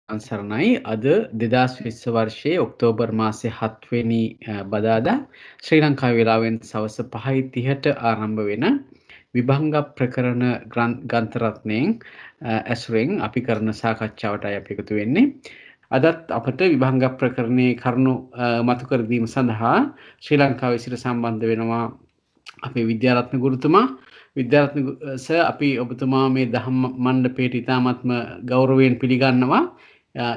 අන්සරණයි අද 2020 වර්ෂයේ ඔක්තෝබර් මාසේ 7 වෙනි බදාදා ශ්‍රී ලංකා වේලාවෙන් සවස 5:30ට ආරම්භ වෙන විභංග ප්‍රකරණ ග්‍රන්ථ රත්නයෙන් ඇසුරෙන් අපි කරන සාකච්ඡාවටයි අපි එකතු වෙන්නේ. අදත් අපට විභංග ප්‍රකරණයේ කරුණු මතු කර දීම සඳහා ශ්‍රී ලංකාවේ සිට සම්බන්ධ වෙනවා අපේ විද්‍යාරත්න ගුරුතුමා. විද්‍යාරත්න සර් අපි ඔබතුමා මේ දහම් මණ්ඩපයට ඉතාමත්ම ගෞරවයෙන් පිළිගන්නවා.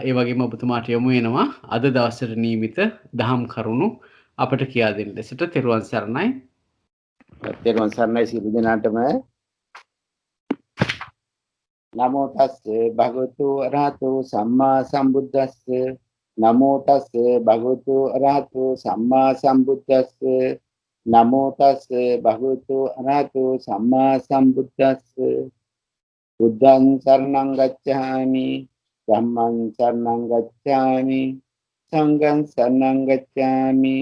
ඒ වගේම ඔබතුමාට යොමු වෙනවා අද දවසට නියමිත දහම් කරුණු අපට කියා දෙන්න ලෙසට. තෙරුවන් සරණයි. තෙරුවන් සරණයි සියලු දෙනාටම. නමෝ තස්ස භගවතු අරහතෝ සම්මා සම්බුද්දස්ස. නමෝ තස්ස භගවතු අරහතෝ සම්මා සම්බුද්දස්ස. නමෝ තස්ස භගවතු අරහතෝ සම්මා සම්බුද්දස්ස. බුද්ධං සරණං ගච්ඡාමි ධම්මං සරණං ගච්ඡාමි සංඝං සරණං ගච්ඡාමි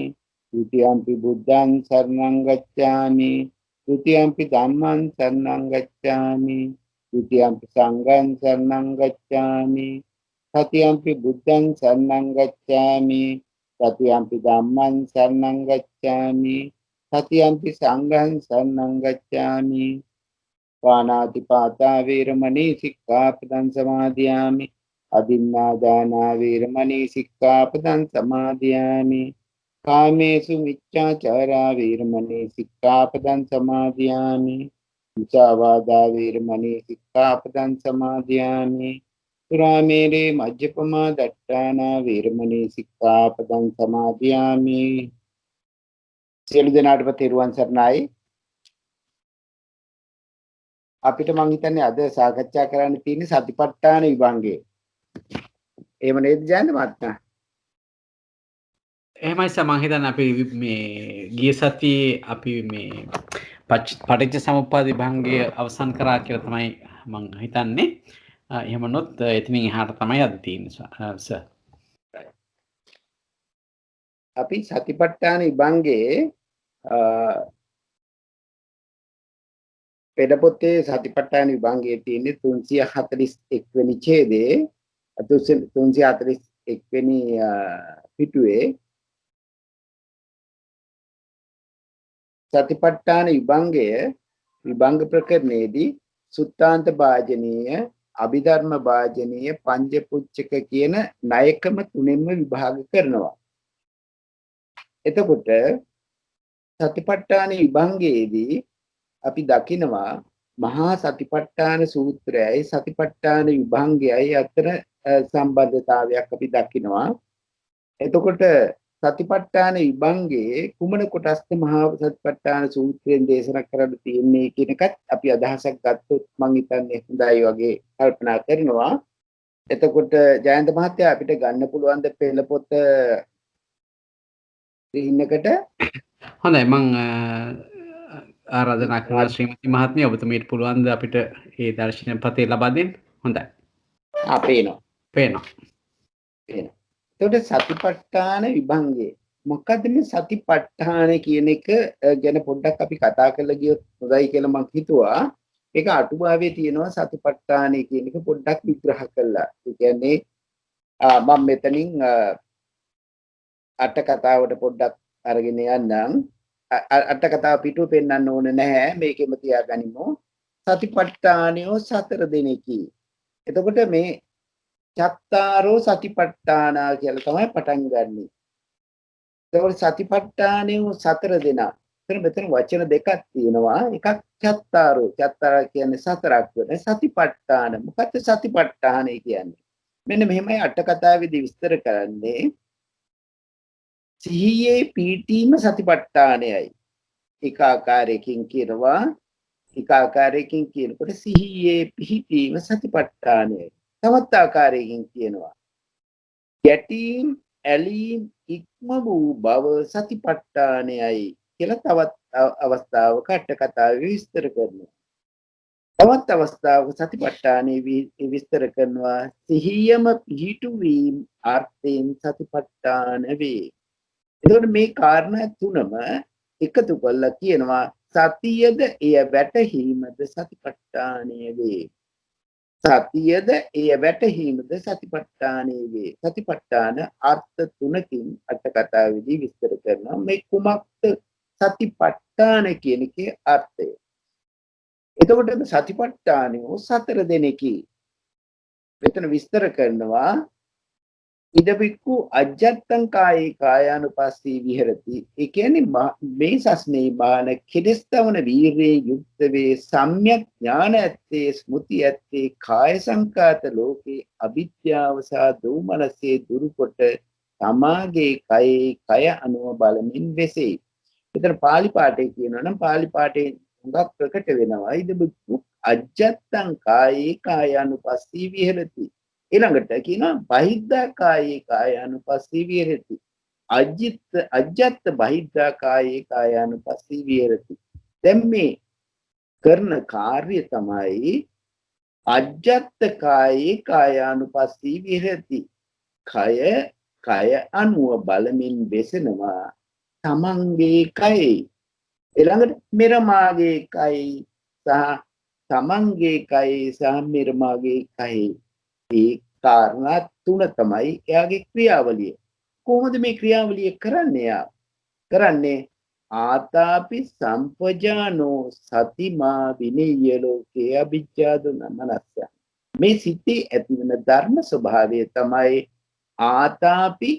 ဒုတိယံ පි බුද්ධං සරණං ගච්ඡාමි ဒုတိယံ පි ධම්මං සරණං ගච්ඡාමි ဒုတိယံ පි සංඝං සරණං ගච්ඡාමි တတိယံ පි බුද්ධං සරණං ගච්ඡාමි တတိယံ පි ධම්මං සරණං ගච්ඡාමි တတိယံ පි සංඝං සරණං ගච්ඡාමි පාණාතිපාතා වේරමණී සික්ඛාපදං සමාදියාමි අදින්නා දාන වේරමණී සික්ඛාපදං සමාදියාමි කාමේසු මිච්ඡාචාරා වේරමණී සික්ඛාපදං සමාදියාමි මුසාවාදා වේරමණී සික්ඛාපදං සමාදියාමි සුරාමේරේ මජ්ජපමා දට්ඨානා වේරමණී සික්ඛාපදං සමාදියාමි. සියලු දෙනාටම තෙරුවන් සරණයි. අපිට මං හිතන්නේ අද සාකච්ඡා කරන්න තියෙන්නේ සතිපට්ඨාන විභංගය. එහෙම නේද ජයන්ත මහත්මයා? එහෙමයි සර්. මම හිතන්නේ අපි මේ ගිය සතියේ අපි මේ පටිච්ච සමුප්පාද විභංගය අවසන් කරා කියලා තමයි මම හිතන්නේ. එහෙම නොත් එතනින් එහාට තමයි අද තියෙන්නේ සර්. අපි සතිපට්ඨාන විභංගයේ පෙළපොතේ සතිපට්ඨාන විභංගයේ තියෙන්නේ 341 වෙනි ඡේදයේ 341 වෙනි පිටුවේ සතිපට්ඨාන විභංගය විභංග ප්‍රකරණයේදී සුත්තාන්ත භාජනීය අභිධර්ම භාජනීය පංච පුච්චක කියන ණයකම තුනෙන්ම විභාග කරනවා. එතකොට සතිපට්ඨාන විභංගයේදී අපි දකිනවා මහා සතිපට්ඨාන සූත්‍රයයි සතිපට්ඨාන විභංගයයි අතර සම්බන්ධතාවයක් අපි දකිනවා. එතකොට සතිපට්ඨාන විභංගයේ කුමන කොටස්ද මහා සතිපට්ඨාන සූත්‍රයෙන් දේශනා කරන්න තියෙන්නේ කියන එකත් අපි අදහසක් ගත්තොත් මම හිතන්නේ හොඳයි වගේ කල්පනා කරනවා. එතකොට ජයන්ත මහත්තයා අපිට ගන්න පුළුවන් ද පෙළ පොත ඉන්නකට? හොඳයි මම ආරාධනා කරනවා ශ්‍රීමති මහත්මිය ඔබතුමීට පුළුවන් ද අපිට මේ දර්ශන පතේ ලබා දෙන්න? හොඳයි. පේනවා. එතකොට සතිපට්ඨාන විභංගය මොකද්ද මේ සතිපට්ඨාන කියන එක ගැන පොඩ්ඩක් අපි කතා කරලා ගියොත් හොඳයි කියලා මම හිතුවා. ඒක අටුවාවේ තියෙනවා සතිපට්ඨාන කියන එක පොඩ්ඩක් විග්‍රහ කළා. ඒ කියන්නේ මම මෙතනින් අට කතාවට පොඩ්ඩක් අරගෙන යන්නම්. අට කතාව පිටුව පෙන්වන්න ඕනේ නැහැ. මේකෙම තියාගනිමු. සතිපට්ඨානියෝ 4 දෙනෙකි. එතකොට මේ චත්තාරෝ සතිපට්ඨානා කියලා තමයි පටන් ගන්නෙ. එතකොට සතිපට්ඨානියෝ 4 දෙනා. මෙතන වචන දෙකක් තියෙනවා. එකක් චත්තාරෝ. චත්තාර කියන්නේ 4ක් වෙන සතිපට්ඨාන. මොකක්ද සතිපට්ඨානය කියන්නේ? මෙන්න මෙහෙමයි අට කතාවේදී විස්තර කරන්නේ. සිහියේ පීඨීම සතිපට්ඨානයයි. එක ආකාරයකින් කියනවා. එක ආකාරයකින් කියනකොට සිහියේ පිහිටීම සතිපට්ඨානයයි. තවත් ආකාරයකින් කියනවා යැටීම් ඇලීම් ඉක්ම වූ බව සතිපට්ඨානයයි කියලා තවත් අවස්ථාවක අට කතාවේ විස්තර කරනවා. තවත් අවස්ථාවක සතිපට්ඨානයේ විස්තර කරනවා සිහියම පිහිටුවීම අර්ථයෙන් සතිපට්ඨාන වේ. එතකොට මේ කාරණා තුනම එකතු කරලා කියනවා සතියද එය වැටහීමද සතිපට්ඨානය වේ. සතියද එය වැටහීමද සතිපට්ඨානයේ වේ. සතිපට්ඨාන අර්ථ තුනකින් අට කතාවේදී විස්තර කරනවා. මේ කුමක්ද සතිපට්ඨාන කියන එකේ අර්ථය? එතකොට සතිපට්ඨානය සතර දෙනෙකි. මෙතන විස්තර කරනවා ඉදබික්කු අජ්ජත්තං කායේ කායානුපස්සී විහෙරති. ඒ කියන්නේ මේ සස්නේ බාන කෙලස්තවන වීරේ යුක්ත වේ සම්‍යක් ඥාන ඇත්තේ ස්මෘති ඇත්තේ කාය සංකාත ලෝකේ අවිද්‍යාව සහ දෝමනසේ දුරුකොට තමාගේ කයේ කය අනුව බලමින් වෙසෙයි. මෙතන පාලි පාඨය කියනවා නම් පාලි පාඨේ හුඟක් ප්‍රකට වෙනවා. ඉදබික්කු අජ්ජත්තං කායේ කායානුපස්සී විහෙරති. ඊළඟට කියනවා බහිද්ධා කායේ කායානුපස්සී විහෙරති. අජ්ජත් බහිද්ධා කායේ කායානුපස්සී විහෙරති. දැන් මේ කරන කාර්ය තමයි අජ්ජත් කායේ කායානුපස්සී විහෙරති. කය අනුව බලමින් වෙසෙනවා තමන්ගේ කයේ. ඊළඟට මෙරමාගේ කයි සහ තමන්ගේ කයි සහ මෙරමාගේ කයි. ඒ කාරණා තුන තමයි එයාගේ ක්‍රියාවලිය. කොහොමද මේ ක්‍රියාවලිය කරන්නේ? කරන්නේ ආතාපි සම්පජානෝ සතිමා විනීය ලෝකේ අභිජ්ජාදු නමනස්ස. මේ සිතේ ඇතිවන ධර්ම ස්වභාවය තමයි ආතාපි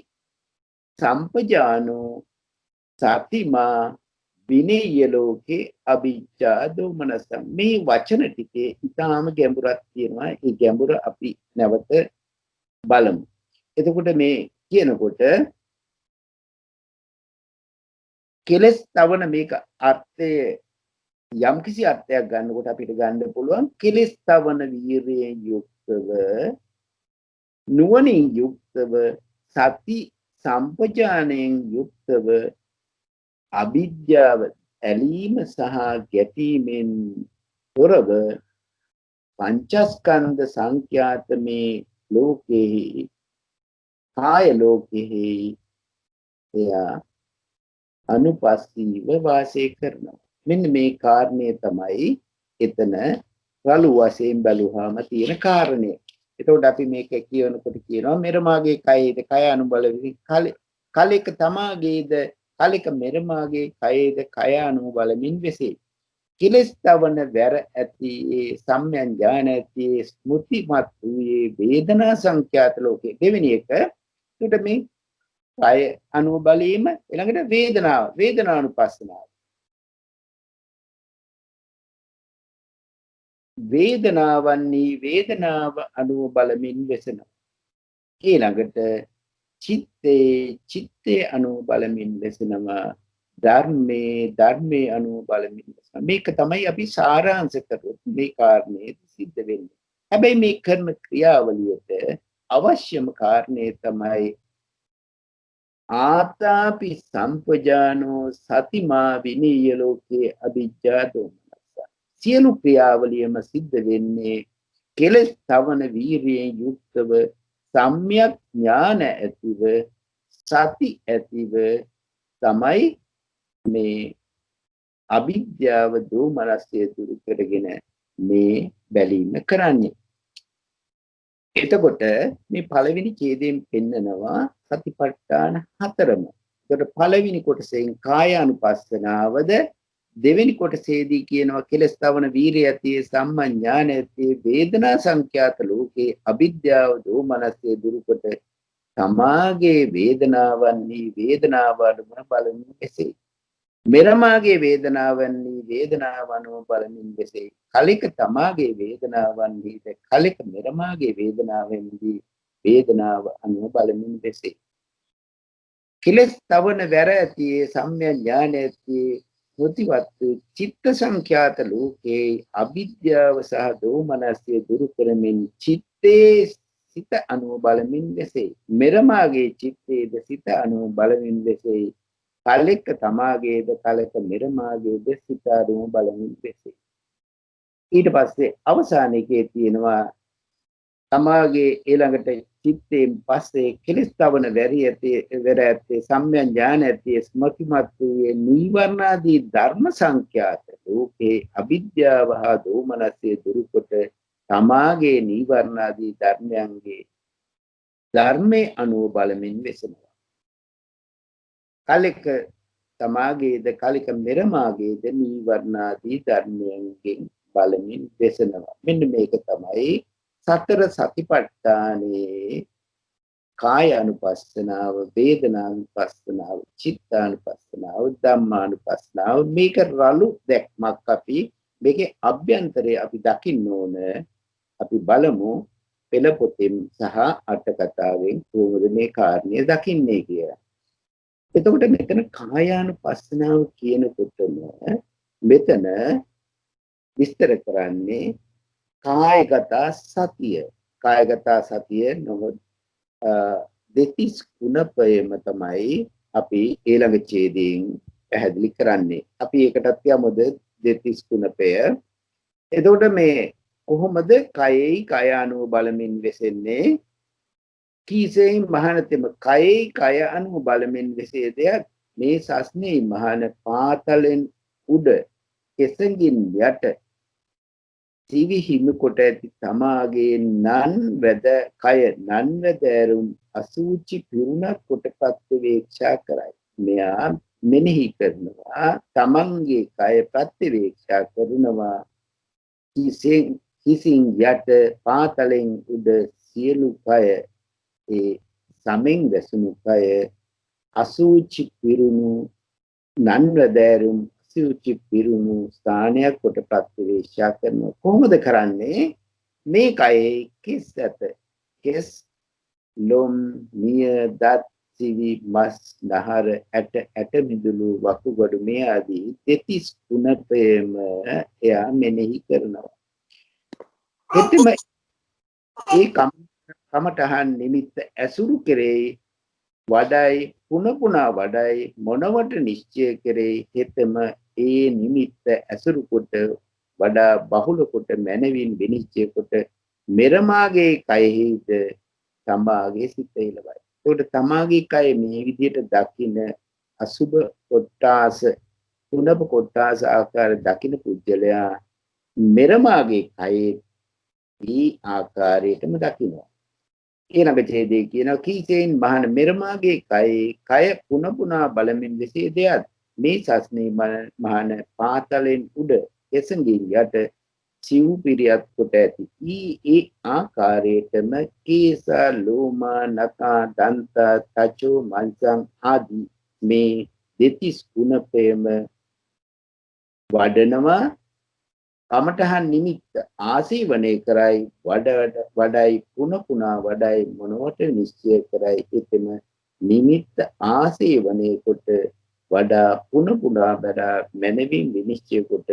සම්පජානෝ සතිමා විනීය ලෝකේ අභිජ්ජාදු මනස. මේ වචන ටිකේ ඊටාම ගැඹුරක් තියෙනවා. ඒ ගැඹුර අපි නැවත බලමු. එතකොට මේ කියනකොට කෙලස් තවන මේක අර්ථය යම්කිසි අර්ථයක් ගන්නකොට අපිට ගන්න පුළුවන් කෙලස් තවන වීරියෙන් යුක්තව නුවණින් යුක්තව සති සම්පජාණයෙන් යුක්තව අවිද්‍යාව ඇලීම සහ ගැටීමෙන් තොරව පංචස්කන්ධ සංඛ්‍යාත මේ ලෝකෙහි කාය ලෝකෙහි එයා අනුපස්සීව වාසය කරනවා. මෙන්න මේ කාරණය තමයි එතන රළු වශයෙන් බැලුවාම තියෙන කාරණය. එතකොට අපි මේක කියනකොට කියනවා මෙරමාගේ කයේද කය අනුබලමින් කලෙක තමාගේද කලෙක මෙරමාගේ කයේද කය අනුබලමින් වෙසේ. කෙලස් තවන වැර ඇති ඒ සම්යන් ඥාන ඇති ස්මෘතිමත් වූයේ වේදනා සංඛ්‍යාත ලෝකේ. දෙවෙනි එක එතකොට මේ කය අනුව බලීම ඊළඟට වේදනානුපස්සනාව. වේදනාවන්හි වේදනාව අනුව බලමින් වෙසෙනවා. ඊළඟට චිත්තේ අනුව බලමින් වෙසෙනවා. ධර්මයේ අනුව බලමින් වෙසෙනවා. මේක තමයි අපි සාරාංශ කරොත් මේ කාරණේ සිද්ධ වෙන්නේ. හැබැයි මේ කරන ක්‍රියාවලියට අවශ්‍යම කාරණේ තමයි ආතාපි සම්පජානෝ සතිමා විනීය ලෝකේ අභිජ්ජා දෝමනස්ස. සියලු ක්‍රියාවලියම සිද්ධ වෙන්නේ කෙලස් තවන වීරියෙන් යුක්තව සම්‍යක් ඥාන ඇතිව සති ඇතිව තමයි මේ අවිද්‍යාව දෝමනස්ය දුරු කරගෙන මේ බැලීම කරන්නේ. එතකොට මේ පළවෙනි ඡේදයෙන් පෙන්නනවා සතිපට්ඨාන හතරම. එතකොට පළවෙනි කොටසෙන් කාය අනුපස්සනාවද දෙවෙනි කොටසේදී කියනවා කෙලස් තවන වීරිය ඇති සම්මඥාන ඇති වේදනා සංඛ්‍යාත ලෝකේ අවිද්‍යාව දෝමනස්ය දුරුකොට තමාගේ වේදනාවන්හි වේදනාවනුම බලමින් වෙසේ. මෙරමාගේ වේදනාවන්හි වේදනාවනුම බලමින් වෙසේ. කලික තමාගේ වේදනාවන්හි කලික මෙරමාගේ වේදනාවෙන්හි වේදනාව අනුව බලමින් වෙසේ. කෙලස් තවන වැර ඇති සම්‍යක් ඥාන ඇති මුතිවත් චිත්ත සංඛ්‍යාත ලෝකේ අවිද්‍යාව සහ දෝමනස්ය දුරු කරමින් චිත්තේ සිත අනුව බලමින් වෙසේ. මෙරමාගේ චිත්තේද සිත අනුව බලමින් වෙසේ. කලෙක තමාගේද කලක මෙරමාගේද සිත අනුව බලමින් වෙසේ. ඊට පස්සේ අවසානයේ තියෙනවා තමාගේ ඊළඟට චිත්තයෙන් පස්සේ කෙලස් තවන වැර ඇත්තේ සම්‍යක් ඥාන ඇත්තේ ස්මෘතිමත් වූයේ නීවරණාදී ධර්ම සංඛ්‍යාත ලෝකේ අවිද්‍යාව හා දෝමනස්ය දුරුකොට තමාගේ නීවරණ ආදී ධර්මයන්ගේ ධර්මයේ අනුව බලමින් වෙසෙනවා. කලක තමාගේද කලක මෙරමාගේද නීවරණ ආදී ධර්මයන්ගෙන් බලමින් වෙසෙනවා. මෙන්න මේක තමයි සතර සතිපට්ඨානයේ කාය අනුපස්සනාව, වේදනානුපස්සනාව, චිත්තානුපස්සනාව, ධම්මානුපස්සනාව. මේක රළු දැක්මක්. අපි මේකේ අභ්‍යන්තරය අපි දකින්න ඕන. අපි බලමු පෙළ පොතෙන් සහ අට කතාවෙන් කොහොමද මේ කාරණය දකින්නේ කියලා. එතකොට මෙතන කායානුපස්සනාව කියනකොටම මෙතන විස්තර කරන්නේ කායගත සතිය. කායගත සතිය නොහොත් දෙතිස් ගුණපයම තමයි අපි ඊළඟ ඡේදයෙන් පැහැදිලි කරන්නේ. අපි ඒකටත් යමුද දෙතිස් ගුණපය. එතකොට මේ කොහොමද කයෙහි කය අනුව බලමින් වෙසෙන්නේ? කීසෙයින් මහානතෙම කයෙහි කය අනුව බලමින් වෙසේ දෙයක් මේ සස්නේ මහාන පාතලෙන් උඩ කෙසඟින් යට සිවි හිමි කොට ඇති තමාගේ නන් වැද කය නන් වැද ඇරුම් අසූචි පිරුණක් කොටපත් වේක්ෂා කරයි. මෙයා මෙනෙහි කරනවා තමන්ගේ කය ප්‍රතිවේක්ෂා කරනවා. කිසින් යට පාතලෙන් උඩ සියලු කය ඒ සමෙන් වැසුණු කය අසූචි පිරුණු නන්වදෑරුම් අසූචි පිරුණු ස්ථානයක් කොට ප්‍රතිවේක්ෂා කරනවා. කොහොමද කරන්නේ? මේ කයේ කෙස් ඇත. කෙස්, ලොම්, නිය, දත්, සිවි, මස්, නහර, ඇට මිදුළු, වකුගඩු මේ ආදී දෙතිස් ගුණපයම එයා මෙනෙහි කරනවා. එතෙම ඒ කමඨහන් නිමිත්ත ඇසුරු කෙරෙහි වඩයි පුනපුනා වඩයි මොනවට නිශ්චය කෙරෙහි හෙතම ඒ නිමිත්ත ඇසුරු කොට වඩා බහුල කොට මනවින් විනිශ්චය කොට මෙරමාගේ කයෙහිද තමාගේ සිත එළවයි. ඒකට තමාගේ කය මේ විදිහට දකින අසුබ කොටාස පුනප කොටාස ආකාර දකින පුජ්‍යලයා මෙරමාගේ කයේ මේ ආකාරයටම දකිනවා. ඊළඟ ඡේදයේ කියනවා කීසෙයින් මහාන මෙරමාගේ කය පුන පුනා බලමින් වෙසේ දෙයක් මේ සස්නේ මහාන පාතලෙන් උඩ එසඟින් යට සිව් පිරියත් කොට ඇති ඒ ආකාරයටම කේස ලෝම නඛා දන්ත තචෝ මල්සං ආදී මේ දෙතිස් ගුණපේම වඩනවා. කමඨහන් නිමිත්ත ආසීවනේ කරයි වඩයි පුන පුනා වඩයි මොනවට නිශ්චය කරයි එතෙම නිමිත්ත ආසීවනේ කොට වඩා පුන පුනා වඩා මනවින් විනිශ්චය කොට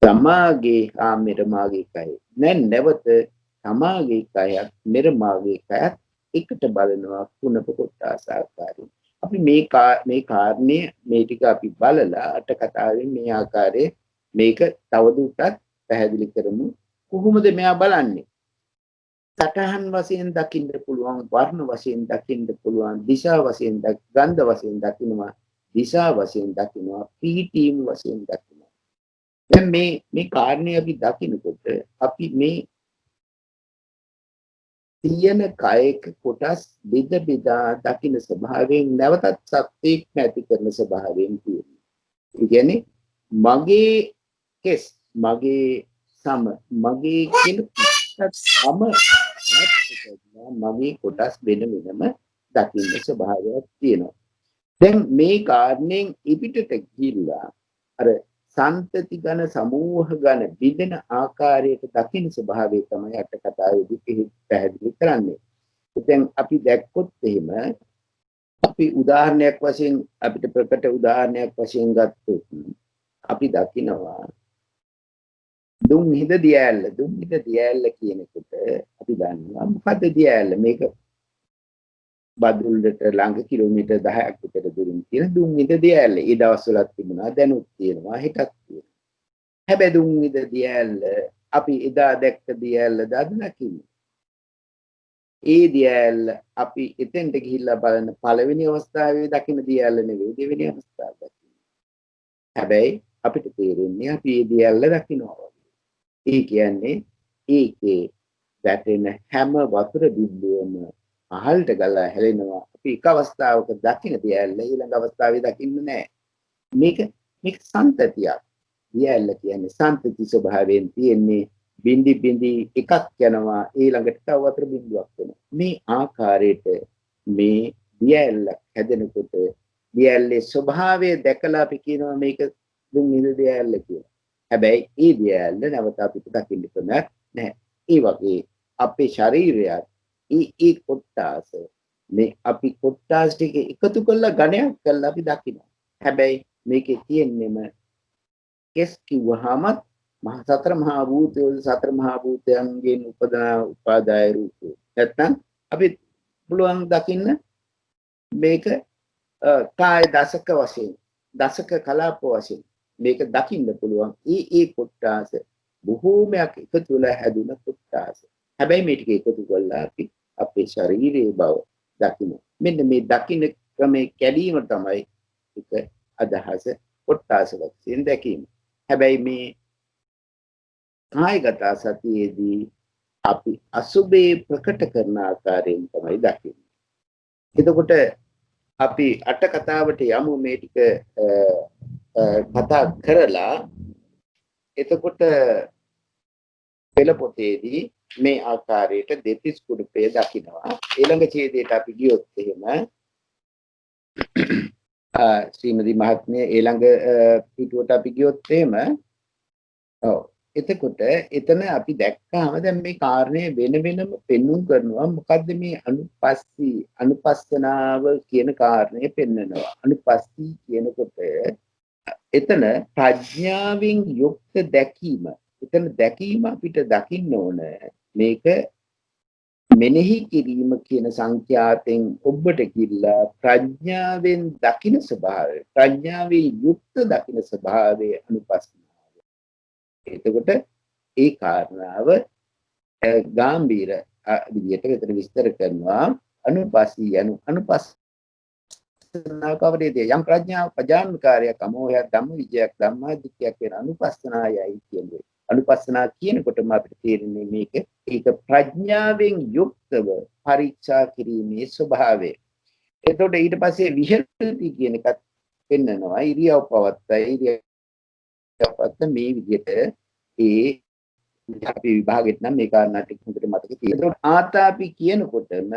තමාගේ මෙරමාගේ කය නැවත තමාගේ කයත් මෙරමාගේ කයත් එකට බලනවා පුනප කොටස ආකාරයෙන්. අපි මේ කාරණය මේ ටික අපි බලලා අට කතාවෙන් මේ ආකාරයේ මේක තවදුරටත් පැහැදිලි කරමු. කොහොමද මෙයා බලන්නේ? සටහන් වශයෙන් දකින්න පුළුවන්, වර්ණ වශයෙන් දකින්න පුළුවන්, දිශා වශයෙන් ගන්ධ වශයෙන් දකින්නවා, දිශා වශයෙන් දකින්නවා, පීඨීම් වශයෙන් දකින්නවා. දැන් මේ කාරණේ අපි දකිනකොට අපි මේ තියෙන කායික කොටස් බෙදා දකින්න ස්වභාවයෙන් නැවතත් සත්‍යයක් නැති කරන ස්වභාවයෙන් තියෙනවා. ඒ කියන්නේ මගේ කෙස්, මගේ සම, මගේ කියන සම මගේ කොටස් වෙන වෙනම දකින්න ස්වභාවයක් තියෙනවා. දැන් මේ කාරණයෙන් ඉපිටට ගිහිල්ලා අර සන්තති ඝන සමූහ ඝන බෙදෙන ආකාරයට දකින්න ස්වභාවය තමයි අට කතාවේදී පැහැදිලි කරන්නේ. දැන් අපි දැක්කොත් එහෙම අපි උදාහරණයක් වශයෙන් අපිට ප්‍රකට උදාහරණයක් වශයෙන් ගත්තොත් අපි දකිනවා දුම්හිද දියැල්ල කියනකොට අපි දන්නවා මොකද්ද දියැල්ල? මේක බදුල්ලට ළඟ කිලෝමීටර් 10ක් විතර දුරින් තියෙන දුම්හිද දියැල්ල. ඒ දවස්වලත් තිබුණා, දැනුත් තියෙනවා, හෙටත් තියෙනවා. හැබැයි දුම්හිද දියැල්ල අපි එදා දැක්ක දියැල්ලද අද දකින්නේ? ඒ දියැල්ල අපි එතෙන්ට ගිහිල්ලා බලන පළවෙනි අවස්ථාවේ දකින්න දියැල්ල නෙවෙයි, දෙවෙනි අවස්ථාව දකින්න. හැබැයි අපිට තේරෙන්නේ අපි මේ දියැල්ල දකින්නවා. ඒ කියන්නේ ඒකේ වැටෙන හැම වතුර බිඳුවම පහළට ගලා හැලෙනවා. අපි එක අවස්ථාවක දකින්න දියැල්ල ඊළඟ අවස්ථාවේ දකින්න නෑ. මේක සම්තතියක්. දියැල්ල කියන්නේ සම්තති ස්වභාවයෙන් තියෙන්නේ බින්දි බින්දි එකක් යනවා ඊළඟට තව වතුර බිඳුවක් වෙනවා. මේ ආකාරයට මේ දියැල්ල හැදෙනකොට දියැල්ලේ ස්වභාවය දැකලා අපි කියනවා මේක දුම්නිද දියැල්ල කියලා. හැබැයි ඒ දියැල්ල නැවත අපිට දකින්න ක්‍රමයක් නැහැ. ඒ වගේ අපේ ශරීරයත් ඒ කොට්ටාස මේ අපි කොට්ටාස් ටික එකතු කරලා ගණයක් කරලා අපි දකිනවා. හැබැයි මේකේ තියෙන්නේම කෙස් කිව්වහම සතර මහා භූතයෝ සතර මහා භූතයන්ගෙන් උපදනා උපාදාය රූපය. නැත්නම් අපි පුළුවන් දකින්න මේක කාය දසක වශයෙන් දසක කලාප වශයෙන් මේක දකින්න පුළුවන්. ඒ කොට්ටාස බොහෝමයක් එකතු වෙලා හැදුන කොට්ටාස. හැබැයි මේ ටික එකතු කරලා අපි අපේ ශරීරයේ බව දකින්න. මෙන්න මේ දකින්න ක්‍රමේ කැඩීම තමයි එක අදහස කොට්ටාස වශයෙන් දැකීම. හැබැයි මේ කායගත සතියේදී අපි අසුබේ ප්‍රකට කරන ආකාරයෙන් තමයි දකින්නේ. එතකොට අපි අට කතාවට යමු මේ ටික කතා කරලා එතකොට පෙළ පොතේදී මේ ආකාරයට දෙතිස් කුඩපේ දකිනවා. ඊළඟ ඡේදයට අපි ගියොත් එහෙම ශ්‍රීමති මහත්මිය ඊළඟ පිටුවට අපි ගියොත් එහෙම ඔව් එතකොට එතන අපි දැක්කාම දැන් මේ කාරණේ වෙන වෙනම පෙන්වුම් කරනවා. මොකද්ද මේ අනුපස්සනාව කියන කාරණේ පෙන්නනවා. අනුපස්සී කියනකොට එතන ප්‍රඥාවෙන් යුක්ත දැකීම. එතන දැකීම අපිට දකින්න ඕන මේක මෙනෙහි කිරීම කියන සංඛ්‍යාතෙන් ඔබට කිල්ලා ප්‍රඥාවෙන් දකින ස්වභාවය. ප්‍රඥාවේ යුක්ත දකින ස්වභාවය අනුපස්සනාව. එතකොට ඒ කාරණාව ගාම්භීර විදියට විතර විස්තර කරනවා. අනුපස්සී අනුපස්සනාව කවරේදී යම් ප්‍රඥාව පජාන්කාරයක් අමෝහයක් ධම්ම විජයක් ධම්මාදිත්‍යයක් වෙන අනුපස්සනායයි කියන්නේ. අනුපස්සනා කියනකොටම අපිට තේරෙන්නේ මේක ඒක ප්‍රඥාවෙන් යුක්තව පරීක්ෂා කිරීමේ ස්වභාවය. එතකොට ඊට පස්සේ විහෙරති කියන එකත් පෙන්නනවා. ඉරියව් පවත්ත මේ විදිහට ඒ අපි විභාගෙත් නම් මේ කාරණා ටික හොඳට මතක තියෙනවා. එතකොට ආතාපි කියනකොටම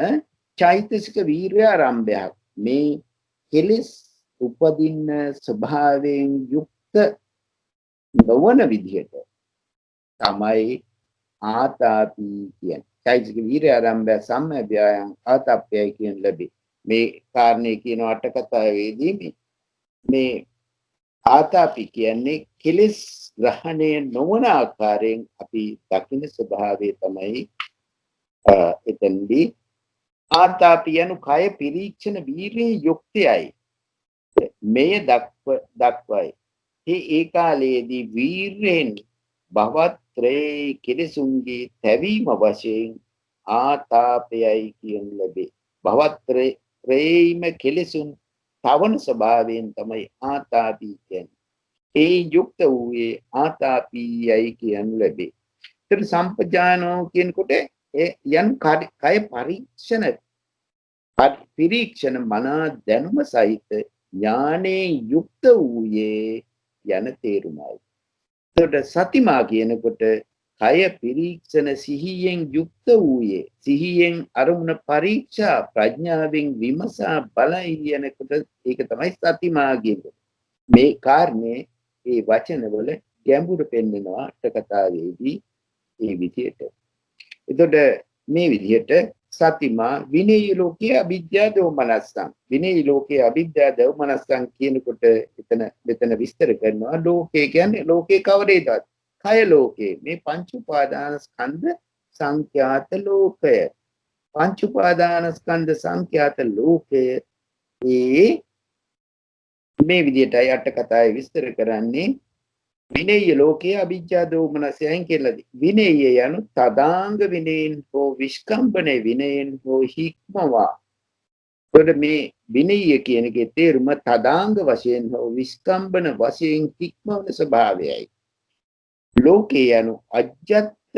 චෛතසික වීර්ය ආරම්භයක් මේ කෙලෙස් උපදින්න ස්වභාවයෙන් යුක්ත නොවන විදිහට තමයි ආතාපි කියන්නේ. චෛතසික වීර්ය ආරම්භය සම්මව්‍යයන් ආතාප්‍යයි කියන ලැබේ. මේ කාරණේ කියන අට කතාවේදී මේ ආතාපි කියන්නේ කෙලෙස් ග්‍රහණය නොවන ආකාරයෙන් අපි දකින්න ස්වභාවය තමයි එතෙන්දී ආතාපි යනු කය පිරීක්ෂණ වීර්යයේ යුක්තයයි. මෙය දක්වයි. ඒ කාලයේදී වීර්යෙන් භවත්‍රේ කෙලෙසුන්ගේ තැවීම වශයෙන් ආතාපයයි කියන ලැබේ. භවත්‍රේම කෙලෙසුන් තවන ස්වභාවයෙන් තමයි ආතාපි කියන්නේ. ඒ යුක්ත වූයේ ආතාපියයි කියන ලැබේ. ඒතර සම්පජානෝ කියනකොට යන් කය පරීක්ෂණ මනා දැනුම සහිත ඥානේ යුක්ත වූයේ යන තේරුමයි. එතකොට සතිමා කියනකොට කය පිරීක්ෂණ සිහියෙන් යුක්ත වූයේ සිහියෙන් අරමුණ පරීක්ෂා ප්‍රඥාවෙන් විමසා බලයි යනකොට ඒක තමයි සතිමා කියන්නේ. මේ කාරණේ ඒ වචනවල ගැඹුර පෙන්වනවා අට කතාවේදී මේ විදිහට. එතකොට මේ විදිහට සතිමා විනේය ලෝකයේ අවිද්‍යා දෝමනස්සං විනේය ලෝකයේ අවිද්‍යා දෝමනස්සං කියනකොට මෙතන විස්තර කරනවා ලෝකේ කියන්නේ ලෝකේ කවරේද? කය ලෝකේ. මේ පංච උපාදාන ස්කන්ධ සංඛ්‍යාත ලෝකය. පංච උපාදාන ස්කන්ධ සංඛ්‍යාත ලෝකය මේ විදිහටයි අට කතාවේ විස්තර කරන්නේ. විනේය ලෝකයේ අවිජ්ජා දෝමනසයන් කියලාද. විනේය යනු තදාංග විනයෙන් හෝ විස්කම්බන විනයෙන් හෝ හික්මවා. එතකොට මේ විනේය කියන එකේ තේරුම තදාංග වශයෙන් හෝ විස්කම්බන වශයෙන් හික්මවන ස්වභාවයයි. ලෝකේ යනු අජ්ජත්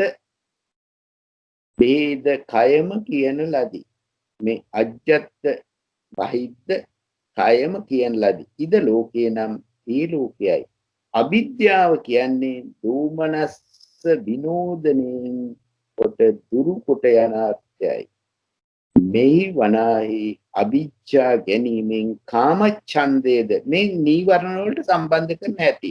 ભેද කයම කියන ලදී. මේ අජ්ජත් බහිද්ද කයම කියන ලදී. ඉද ලෝකේ නම් ඒ ලෝකයයි. අවිද්‍යාව කියන්නේ දෝමනස්ස විනෝදනෙන් කොට දුරු කොට යන අර්ථයයි. මෙහි වනාහි අවිජ්ජා ගැනීමෙන් කාමච්ඡන්දේද මේ නීවරණ වලට සම්බන්ධ කරන ඇති.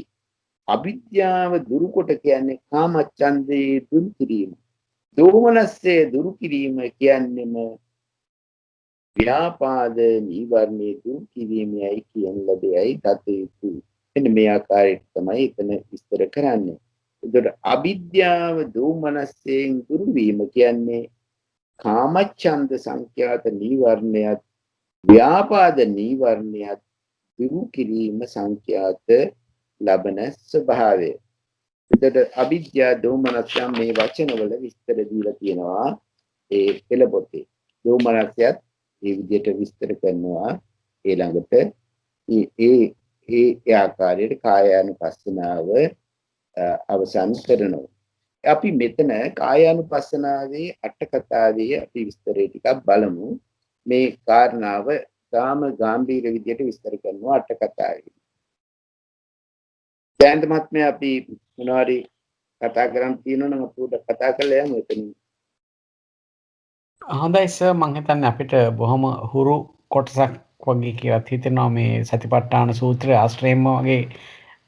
අවිද්‍යාව දුරු කොට කියන්නේ කාමච්ඡන්දේ දුරු කිරීම. දෝමනස්සේ දුරු කිරීම කියන්නේම ව්‍යාපාද නීවරණේ දුරු කිරීමයි කියන ලදෙයි දත යුතුයි. එන්න මේ ආකාරයට තමයි එතන විස්තර කරන්නේ. එතකොට අවිද්‍යාව දෝමනස්යෙන් දුරු වීම කියන්නේ කාමච්ඡන්ද සංඛ්‍යාත නීවරණයත් ව්‍යාපාද නීවරණයත් දුරු කිරීම සංඛ්‍යාත ලබන ස්වභාවය. එතකොට අවිද්‍යා දෝමනස්යන් මේ වචනවල විස්තර දීලා තියෙනවා ඒ පෙළපොතේ. දෝමනස්යත් මේ විදිහට විස්තර කරනවා ඊළඟට ඒ ආකාරයට කායානුපස්සනාව අවසන් කරනවා. අපි මෙතන කායානුපස්සනාවේ අට කතාවේ අපි විස්තරය ටිකක් බලමු. මේ කාරණාව තාම ගැඹීර විදිහට විස්තර කරනවා අට කතාවේ. දැන් තමයි අපි මොනවාරි කතා කරන් තියෙනවා නම් අපුඩ කතා කරලා යමු එතනින්. හොඳයි සර්, මම හිතන්නේ අපිට බොහොම හුරු කොටසක් වගේ කියලා හිතෙනවා මේ සතිපට්ඨාන සූත්‍රය ආශ්‍රයෙන්ම වගේ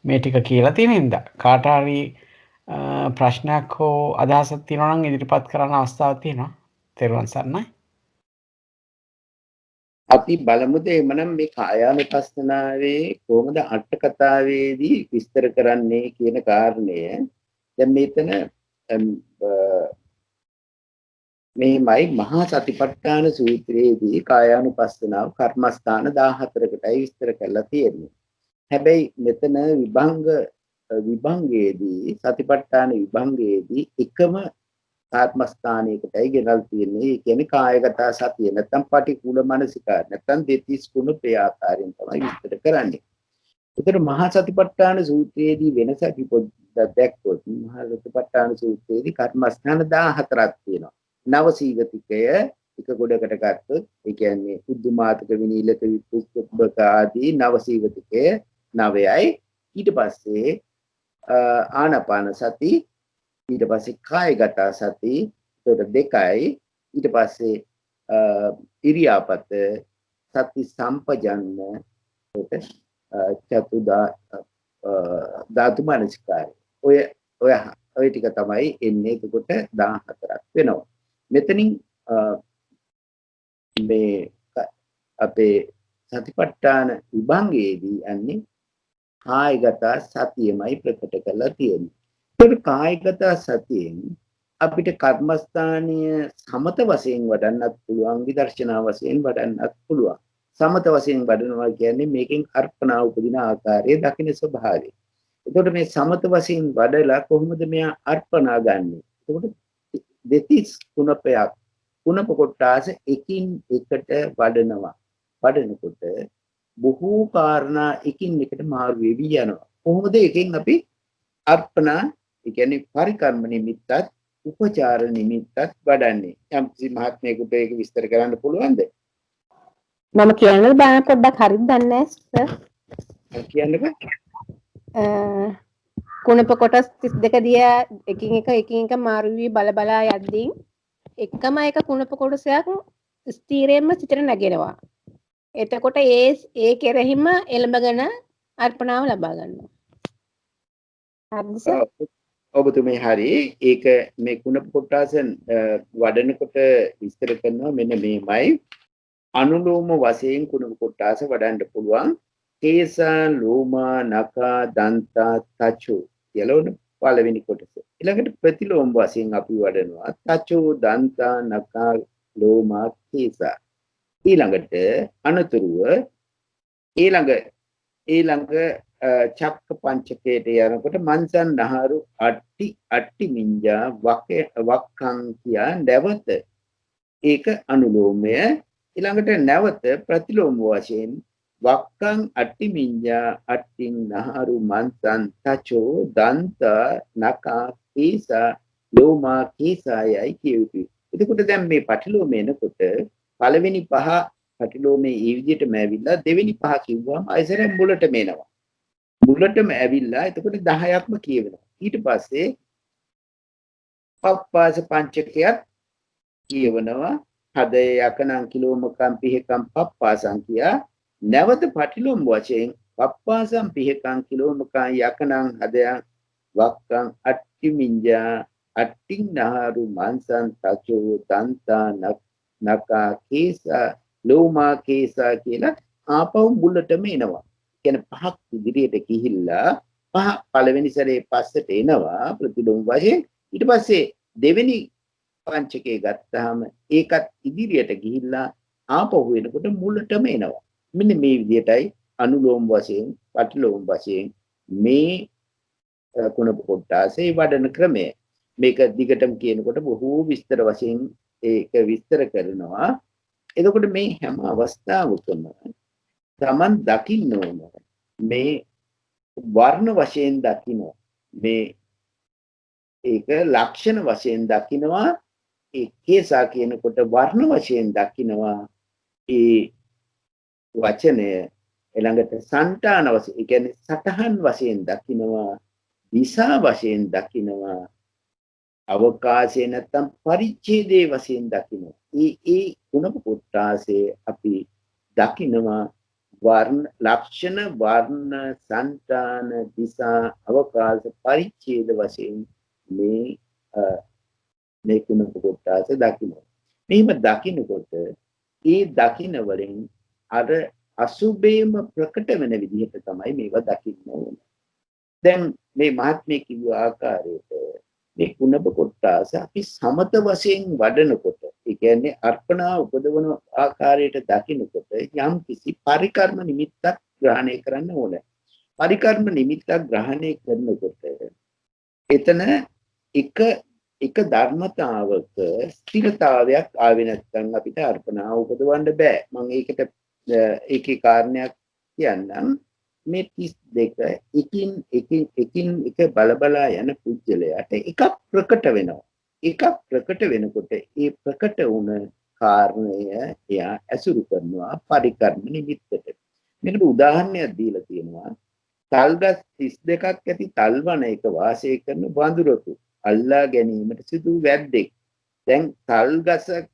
මේ ටික කියලා තියෙන හින්දා කාට හරි ප්‍රශ්නයක් හෝ අදහසක් තියෙනවා නම් ඉදිරිපත් කරන්න අවස්ථාවක් තියෙනවා. තෙරුවන් සරණයි. අපි බලමුද එමනම් මේ කායානුපස්සනාවේ කොහොමද අට කතාවේදී විස්තර කරන්නේ කියන කාරණය. දැන් මෙතන මේමයි මහා සතිපට්ඨාන සූත්‍රයේදී කායානුපස්සනාව කර්මස්ථාන 14කටයි විස්තර කරලා තියෙන්නේ. හැබැයි මෙතන විභංගයේදී සතිපට්ඨාන විභංගයේදී එකම ආත්මස්ථානයකටයි ගෙනල් තියෙන්නේ. ඒ කියන්නේ කායගත සතිය නැත්නම් පටිකූල මනසිකාර නැත්නම් දෙතිස් ගුණ ප්‍රයාකාරයෙන් තමයි විස්තර කරන්නේ. ඒතර මහා සතිපට්ඨාන සූත්‍රයේදී වෙනස අපි පොඩ්ඩක් දැක්කොත් මහා සතිපට්ඨාන සූත්‍රයේදී කර්මස්ථාන 14ක් තියෙනවා. නව සීගතිකය එක ගොඩකට ගත්තොත් ඒ කියන්නේ උද්දුමාතක විනීලක විපුස්තබ්බක ආදී නව සීගතිකය 9යි. ඊට පස්සේ ආනාපාන සති, ඊට පස්සේ කායගත සති, ඒකට 2යි. ඊට පස්සේ ඉරියාපත සති සම්පජන්න, ඒකට චතුදා ධාතු මනස්කාරය. ඔය ටික තමයි එන්නේ. එතකොට 14ක් වෙනවා. මෙතනින් මේ අපේ සතිපට්ඨාන විභංගයේදී යන්නේ කායගත සතියමයි ප්‍රකට කරලා තියෙන්නේ. ඒක කායගත සතියෙන් අපිට කර්මස්ථානීය සමත වශයෙන් වඩන්නත් පුළුවන්, විදර්ශනා වශයෙන් වඩන්නත් පුළුවන්. සමත වශයෙන් වඩනවා කියන්නේ මේකෙන් අර්පණා උපදින ආකාරයේ දකින්න ස්වභාවය. එතකොට මේ සමත වශයෙන් වඩලා කොහොමද මෙයා අර්පණා ගන්නෙ? එතකොට දෙතිස් කුණපයක් කුණප කොටාස එකින් එකට වඩනවා. වඩනකොට බොහෝ කාරණා එකින් එකට මාරු වෙවි යනවා. කොහොමද එකෙන් අපි අර්පණා, ඒ කියන්නේ පරිකර්ම නිමිත්තත් උපචාර නිමිත්තත් වඩන්නේ? යම්කිසි මහත්මයෙකුට ඒක විස්තර කරන්න පුළුවන්ද? මම කියන්නද බෑ පොඩ්ඩක් හරියට දන්නේ නැහැ සර්. කියන්නකෝ. කුණප කොටස් 32 දිහා එකින් එක මාරු වී බලා යද්දී එකම එක කුණප කොටසක් ස්ථීරයෙන්ම සිතට නැගෙනවා. එතකොට ඒ කෙරෙහිම එළඹගෙන අර්පණාව ලබා ගන්නවා. හරිද සර්? ඔබතුමේ හරි. ඒක මේ කුණප කොටස වඩනකොට විස්තර කරනවා මෙන්න මේමයි. අනුලෝම වශයෙන් කුණප කොටස වඩන්න පුළුවන්. කේසා, ලෝමා, නඛා, දන්තා, තචෝ කියලා පළවෙනි කොටස. ඊළඟට ප්‍රතිලෝම වශයෙන් අපි වඩනවා තචෝ, දන්තා, නඛා, ලෝමා, කේසා. ඊළඟට අනතුරුව ඊළඟ චක්ක පංචකයට යනකොට මන්සන් නහරු අට්ටි මිඤ්ඤා වක්කං කියා නැවත ඒක අනුලෝමය. ඊළඟට නැවත ප්‍රතිලෝම වශයෙන් වක්කං අට්ටි මිඤ්ඤා අට්ටින් නහරු මන්සන් තචෝ දන්ත නකා කීසා ලෝමා කීසායයි කියුති. එතකොට දැන් මේ පටිලෝම එනකොට පළවෙනි පහ පටිලෝමේ ඒ විදිහටම ඇවිල්ලා දෙවෙනි පහ කිව්වම අයිසරෙන් මුලටම එනවා. මුලටම ඇවිල්ලා එතකොට 10ක්ම කියවෙනවා. ඊට පස්සේ පප්පාස පංචකයක් කියවනවා. හදේ යකනම් කිලෝමකම් පිහකම් පප්පාසං කියා නැවත පටිලෝම වශයෙන් පප්පාසම් පිහකම් කිලෝමකම් යකනම් හදයන් වක්කම් අට්ටිමින්ජා අට්ටින් නහරු මන්සන් තචෝ දන්තා නකා කේසා ලෝමා කේසා කියලා ආපහු මුලටම එනවා. කියන්නේ පහක් ඉදිරියට ගිහිල්ලා පහ පළවෙනි සැරේ පස්සට එනවා ප්‍රතිලෝම වශයෙන්. ඊට පස්සේ දෙවෙනි පංචකේ ගත්තාම ඒකත් ඉදිරියට ගිහිල්ලා ආපහු එනකොට මුලටම එනවා. මෙන්න මේ විදිහටයි අනුලෝම වශයෙන් පටිලෝම වශයෙන් මේ කුණප කොටාසේ වඩන ක්‍රමය. මේක දිගටම කියනකොට බොහෝ විස්තර වශයෙන් ඒක විස්තර කරනවා. එතකොට මේ හැම අවස්ථාවකම Taman දකින්න ඕන මේ වර්ණ වශයෙන් දකින්න මේ ඒක ලක්ෂණ වශයෙන් දකින්නවා ඒ කේසා කියනකොට වර්ණ වශයෙන් දකින්නවා ඒ වචනය ළඟට සංඨාන වශයෙන් ඒ කියන්නේ සතහන් වශයෙන් දකින්නවා දිසා වශයෙන් දකින්නවා අවකාශය නැත්තම් පරිච්ඡේදයේ වශයෙන් දකින්නවා ඒ ගුණ කොටාසේ අපි දකින්නවා වර්ණ ලක්ෂණ වර්ණ සංඨාන දිසා අවකාශ පරිච්ඡේද වශයෙන් මේ ගුණ කොටාසේ දකින්නවා මෙහිම දකින්නකොට ඒ දකින්න වලින් අර අසුබේම ප්‍රකට වෙන විදිහට තමයි මේවා දකින්න ඕනේ. දැන් මේ මහත්මයේ කිව්ව ආකාරයට මේ කුණප කොටාස අපි සමත වශයෙන් වඩනකොට ඒ කියන්නේ අර්පණා උපදවන ආකාරයට දකින්නකොට යම් කිසි පරිකර්ම නිමිත්තක් ග්‍රහණය කරන්න ඕනේ. පරිකර්ම නිමිත්තක් ග්‍රහණය කරනකොට එතන එක ධර්මතාවක ස්ථිරතාවයක් ආවේ නැත්නම් අපිට අර්පණා උපදවන්න බෑ. මම ඒකට ඒකේ කාරණයක් කියන්නම්. මේ 32 එකින් එක බලබලා යන පුජ්‍යලයට එකක් ප්‍රකට වෙනවා. එකක් ප්‍රකට වෙනකොට ඒ ප්‍රකට වුණ කාරණය එයා ඇසුරු කරනවා පරිකර්ම නිමිත්තට. මේකට උදාහරණයක් දීලා තියෙනවා. තල්ගස් 32ක් ඇති තල්වනයක වාසය කරන වඳුරකු අල්ලා ගැනීමට සිදු වැද්දෙක්. දැන් තල්ගත්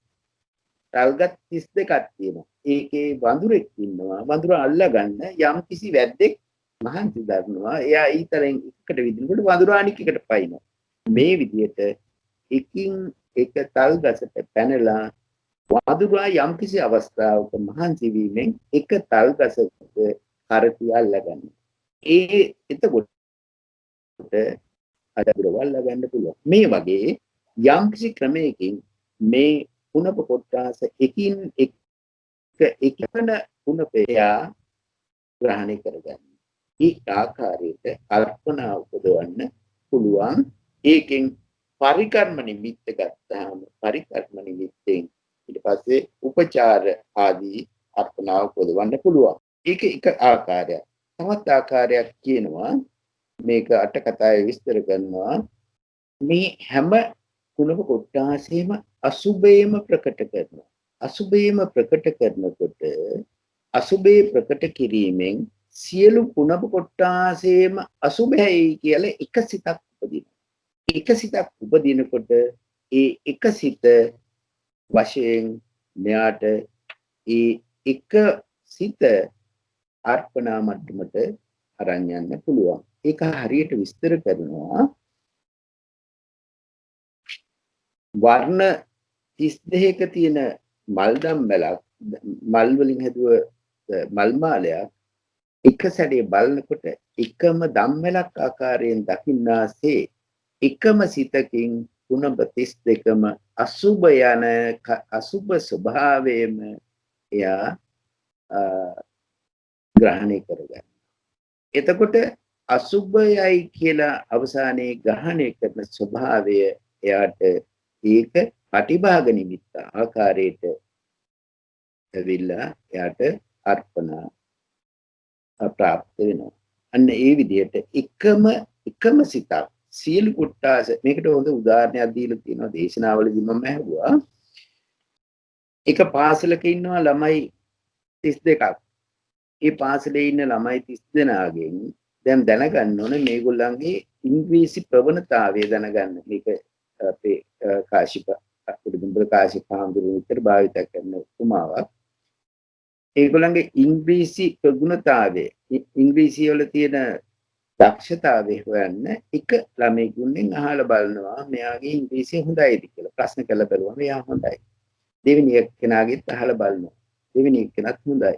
32ක් තියෙනවා. ඒකේ වඳුරෙක් ඉන්නවා. වඳුර අල්ලා ගන්න යම් කිසි වැද්දෙක් මහන්සි දරනවා. එයා ඊතරෙන් එකට විදිනකොට වඳුර අනික් එකට පයින්නවා. මේ විදිහට එකින් එක තල්ගසට පැනලා වඳුරා යම් කිසි අවස්ථාවක මහන්සි වීමෙන් එක තල්ගසක කරටි අල්ලා ගන්නවා. එතකොට අදබරවල් ලගන්න පුළුවන්. මේ වගේ යම් කිසි ක්‍රමයකින් මේ කුණප කොටාස එකින් එකන කුණපයා ග්‍රහණය කරගන්න. ඒ ආකාරයට අර්පණා උපදවන්න පුළුවන්. ඒකෙන් පරිකර්ම නිමිත්ත ගත්තාම පරිකර්ම නිමිත්තෙන් ඊට පස්සේ උපචාර ආදී අර්පණා උපදවන්න පුළුවන්. ඒක එක ආකාරයක්. තවත් ආකාරයක් කියනවා මේක අට කතාවේ විස්තර කරනවා මේ හැම කුණප කොටාසෙම අසුබේම ප්‍රකට කරනවා. අසුබේම ප්‍රකට කරනකොට අසුබේ ප්‍රකට කිරීමෙන් සියලු කුණප කොටාසෙම අසුබයි කියලා එක සිතක් උපදිනවා. එක සිතක් උපදිනකොට ඒ එක සිත වශයෙන් මෙයාට ඒ එක සිත අර්පණා මට්ටමට අරන් යන්න පුළුවන්. ඒක හරියට විස්තර කරනවා වර්ණ 32ක තියෙන මල් දම්වැලක් මල් වලින් හැදුව මල් මාලයක් එක සැරේ බලනකොට එකම දම්වැලක් ආකාරයෙන් දකින්නාසේ එකම සිතකින් කුණප 32ම අසුබ යන අසුබ ස්වභාවයෙන්ම එයා ග්‍රහණය කරගන්න. එතකොට අසුබයයි කියලා අවසානයේ ග්‍රහණය කරන ස්වභාවය එයාට ඒක පටිභාග නිමිත්ත ආකාරයට ඇවිල්ලා එයාට අර්පණා ප්‍රාප්ත වෙනවා. අන්න ඒ විදිහට එකම සිතක් සියලු කොට්ටාස මේකට හොඳ උදාහරණයක් දීලා තියෙනවා දේශනාවලදී මම ඇහුවා. එක පාසලක ඉන්නවා ළමයි 32ක්. ඒ පාසලේ ඉන්න ළමයි 30 දෙනාගෙන් දැන් දැනගන්න ඕනේ මේගොල්ලන්ගේ ඉංග්‍රීසි ප්‍රවණතාවය දැනගන්න. මේක අපේ කාශිප උඩුදුම්බර කාශිප හාමුදුරුවෝ විතර භාවිත කරන උපමාවක්. ඒගොල්ලන්ගේ ඉංග්‍රීසි ප්‍රගුණතාවය ඉංග්‍රීසි වල තියෙන දක්ෂතාවය හොයන්න එක ළමයෙකුගෙන් අහලා බලනවා මෙයාගේ ඉංග්‍රීසිය හොඳයිද කියලා. ප්‍රශ්න කරලා බලුවම එයා හොඳයි. දෙවෙනි එක්කෙනාගෙත් අහලා බලනවා. දෙවෙනි එක්කෙනාත් හොඳයි.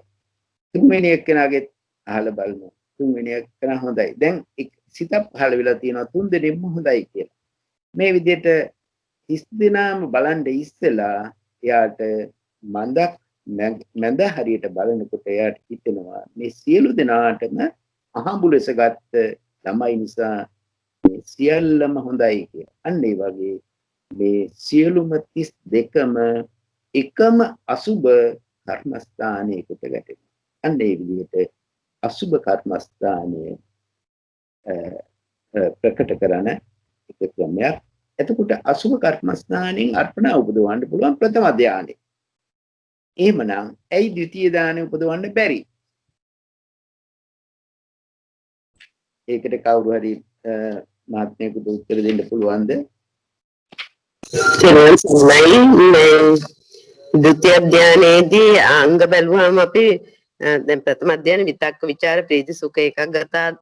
තුන්වෙනි එක්කෙනාගෙත් අහලා බලනවා. තුන්වෙනි එක්කෙනා හොඳයි. දැන් සිතක් පහළ වෙලා තියෙනවා තුන් දෙනෙක්ම හොඳයි කියලා. මේ විදිහට 30 දෙනාම බලන් ඉස්සෙලා එයාට මඳ හරියට බලනකොට එයාට හිතෙනවා මේ සියලු දෙනාටම අහඹු ලෙස ගත්ත ළමයි නිසා මේ සියල්ලම හොඳයි කියලා. අන්න ඒ වගේ මේ සියලුම 32ම එකම අසුබ කර්මස්ථානයකට ගැටෙනවා. අන්න ඒ විදිහට අසුබ කර්මස්ථානය ප්‍රකට කරන එක ක්‍රමයක්. එතකොට අසුබ කර්මස්ථානයෙන් අර්පණා උපදවන්න පුළුවන් ප්‍රථම ධානය. එහෙමනම් ඇයි ද්විතීය ධානය උපදවන්න බැරි? ඒකට කවුරු හරි මහත්මයෙකුට උත්තර දෙන්න පුළුවන්ද? ද්විතීය ධානයේදී අංග බැලුවාම අපි දැන් ප්‍රථම ධානය විතක්ක ਵਿਚාර ප්‍රීති සුඛ ඒකාග්‍රතාව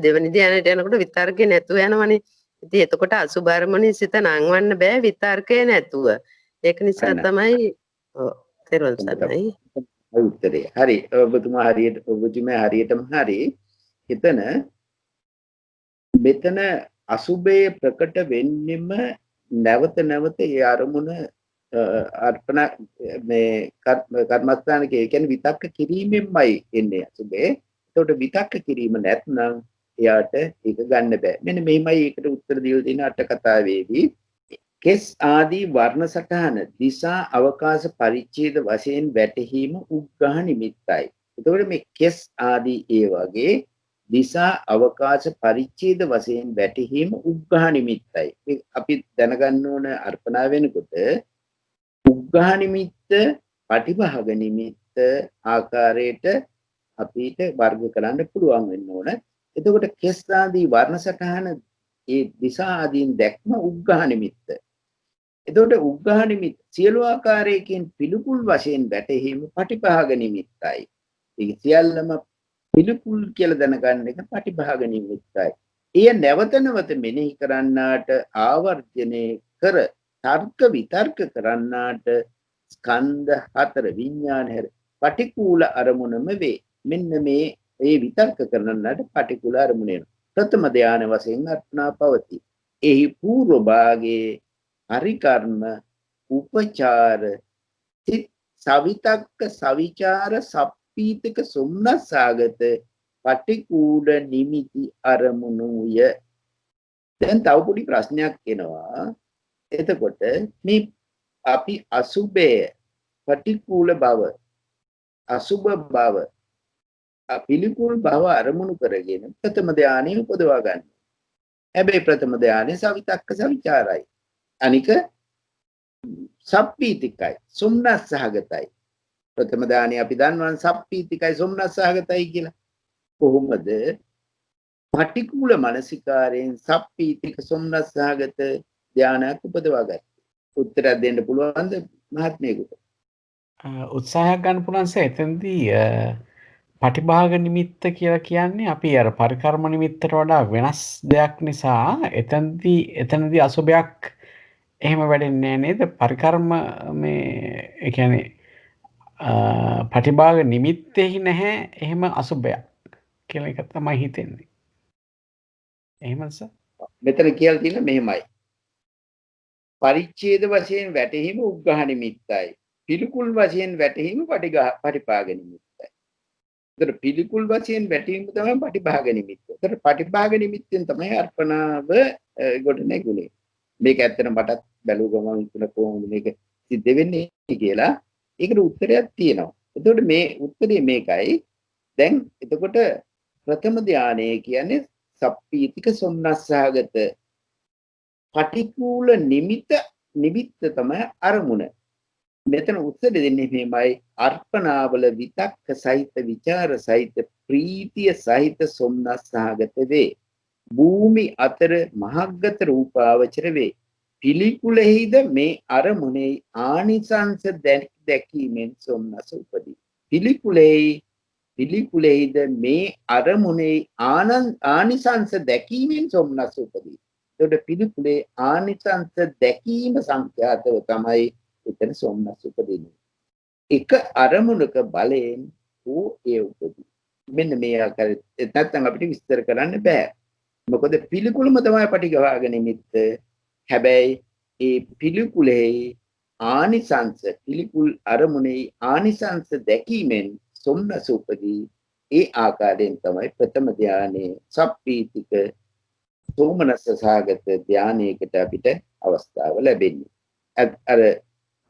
දෙවෙනි ධානයට යනකොට විතර්කේ නැතුව යනවනේ. ඉතින් එතකොට අසුභ අරමුණේ සිත නංවන්න බෑ විතර්කේ නැතුව. ඒක නිසා තමයි තේරුම් ගන්නයි. උත්තරේ. හරි. ඔබතුමා හරියටම හරි. එතන මෙතන අසුභයේ ප්‍රකට වෙන්නෙම නැවත නැවත ඒ අරමුණ අර්පණ මේ කර්මස්ථානක ඒ කියන්නේ විතක්ක කිරීමෙන්මයි එන්නේ අසුභේ. ඒකට විතක්ක කිරීම නැත්නම් එයාට ඒක ගන්න බෑ. මෙන්න මෙහිමයි ඒකට උත්තර දීලා තියෙන අට කතාවේදී කෙස් ආදී වර්ණ සටහන දිසා අවකාශ පරිච්ඡේද වශයෙන් වැටහීම උග්ඝහ නිමිත්තයි. එතකොට මේ කෙස් ආදී ඒ වගේ දිසා අවකාශ පරිච්ඡේද වශයෙන් වැටහීම උග්ඝහ නිමිත්තයි. අපි දැනගන්න ඕන අර්පණා වෙනකොට උග්ඝහ නිමිත්ත, පටිභාග නිමිත්ත ආකාරයට අපිට වර්ග කරන්න පුළුවන් වෙන්න ඕන. එතකොට කෙස් ආදී වර්ණ සටහන ඒ දිසා ආදීන් දැක්ම උග්ඝහ නිමිත්ත. එතකොට උග්ඝහ නිමිත්ත සියලු ආකාරයකින් පිළිකුල් වශයෙන් වැටහීම පටිභාග නිමිත්තයි. ඒ සියල්ලම පිළිකුල් කියලා දැනගන්න එක පටිභාග නිමිත්තයි. එය නැවත නැවත මෙනෙහි කරන්නාට ආවර්ජනය කර තර්ක විතර්ක කරන්නාට ස්කන්ධ හතර විඥාන හැර පටිකූල අරමුණම වේ. මෙන්න මේ විතර්ක කරන්නාට පටිකූල අරමුණ වෙනවා. ප්‍රථම ධානය වශයෙන් අර්පණා පවතී. එහි පූර්ව භාගයේ පරිකර්ම උපචාර සවිතක්ක සවිචාර සප්පීතක සොම්නස්සාගත පටිකූල නිමිති අරමුණුය. දැන් තව පොඩි ප්‍රශ්නයක් එනවා. එතකොට මේ අපි අසුභය පටිකූල බව අසුභ බව පිළිකුල් බව අරමුණු කරගෙන ප්‍රථම ධානය උපදවා ගන්න. හැබැයි ප්‍රථම ධානය සවිතක්ක සවිචාරයි. අනික සප්පීතිකයි සොම්නස්සහගතයි. ප්‍රථම ධානය අපි දන්නවා සප්පීතිකයි සොම්නස්සහගතයි කියලා. කොහොමද පටිකූල මානසිකාරයෙන් සප්පීතික සොම්නස්සහගත ධානයක් උපදවා ගත්තේ? උත්තරයක් දෙන්න පුළුවන්ද මහත්මයෙකුට? උත්සාහයක් ගන්න පුළුවන් සර්. එතනදී පටිභාග නිමිත්ත කියලා කියන්නේ අපි අර පරිකර්ම නිමිත්තට වඩා වෙනස් දෙයක් නිසා එතනදී අසුභයක් එහෙම වැඩෙන්නේ නේද? පරිකර්ම මේ ඒ කියන්නේ පටිභාග නිමිත්තෙහි නැහැ එහෙම අසුභයක් කියලා එක තමයි හිතෙන්නේ. එහෙමද සර්? මෙතන කියලා තියෙන මෙහෙමයි. පරිච්ඡේද වශයෙන් වැටහීම උග්ඝහ නිමිත්තයි. පිළිකුල් වශයෙන් වැටහීම පටිභාග නිමිත්තයි. ඒතර පිළිකුල් වශයෙන් වැටහීම තමයි පටිභාග නිමිත්ත. ඒතර පටිභාග නිමිත්තෙන් තමයි අර්පණාව ගොඩ නැගුණේ. මේක ඇත්තට මටත් බැලුව ගමන් හිතුණ කොහොමද මේක සිද්ධ වෙන්නේ කියලා. ඒකට උත්තරයක් තියෙනවා. එතකොට මේ උත්තරේ මේකයි. දැන් එතකොට ප්‍රථම ධානය කියන්නේ සප්පීතික සොම්නස්සහගත පටිකූල නිමිත්ත තමයි අරමුණ. මෙතන උත්තර දෙන්නේ මෙහෙමයි අර්පණාවල විතක්ක සහිත විචාර සහිත ප්‍රීතිය සහිත සොම්නස් සහගත වේ. භූමි අතර මහග්ගත රූපාවචර වේ. පිළිකුලෙහිද මේ අරමුණේ ආනිසංස දැකීමෙන් සොම්නස උපදී. පිළිකුලෙහිද මේ අරමුණේ ආනිසංස දැකීමෙන් සොම්නස උපදී. එතකොට පිළිකුලේ ආනිසංස දැකීම සංඛ්‍යාතව තමයි එතන සොම්නස් උපදින්නේ. එක අරමුණක බලයෙන් ඒ උපදී. මෙන්න මේ ආකාරයට නැත්නම් අපිට විස්තර කරන්න බෑ. මොකද පිළිකුලම තමයි පටිඝාග නිමිත්ත. හැබැයි ඒ පිළිකුලේ ආනිසංස පිළිකුල් අරමුණේ ආනිසංස දැකීමෙන් සොම්නස උපදී. ඒ ආකාරයෙන් තමයි ප්‍රථම ධානයේ සප්පීතික සෝමනස්ස සහගත ධානයකට අපිට අවස්ථාව ලැබෙන්නේ. අර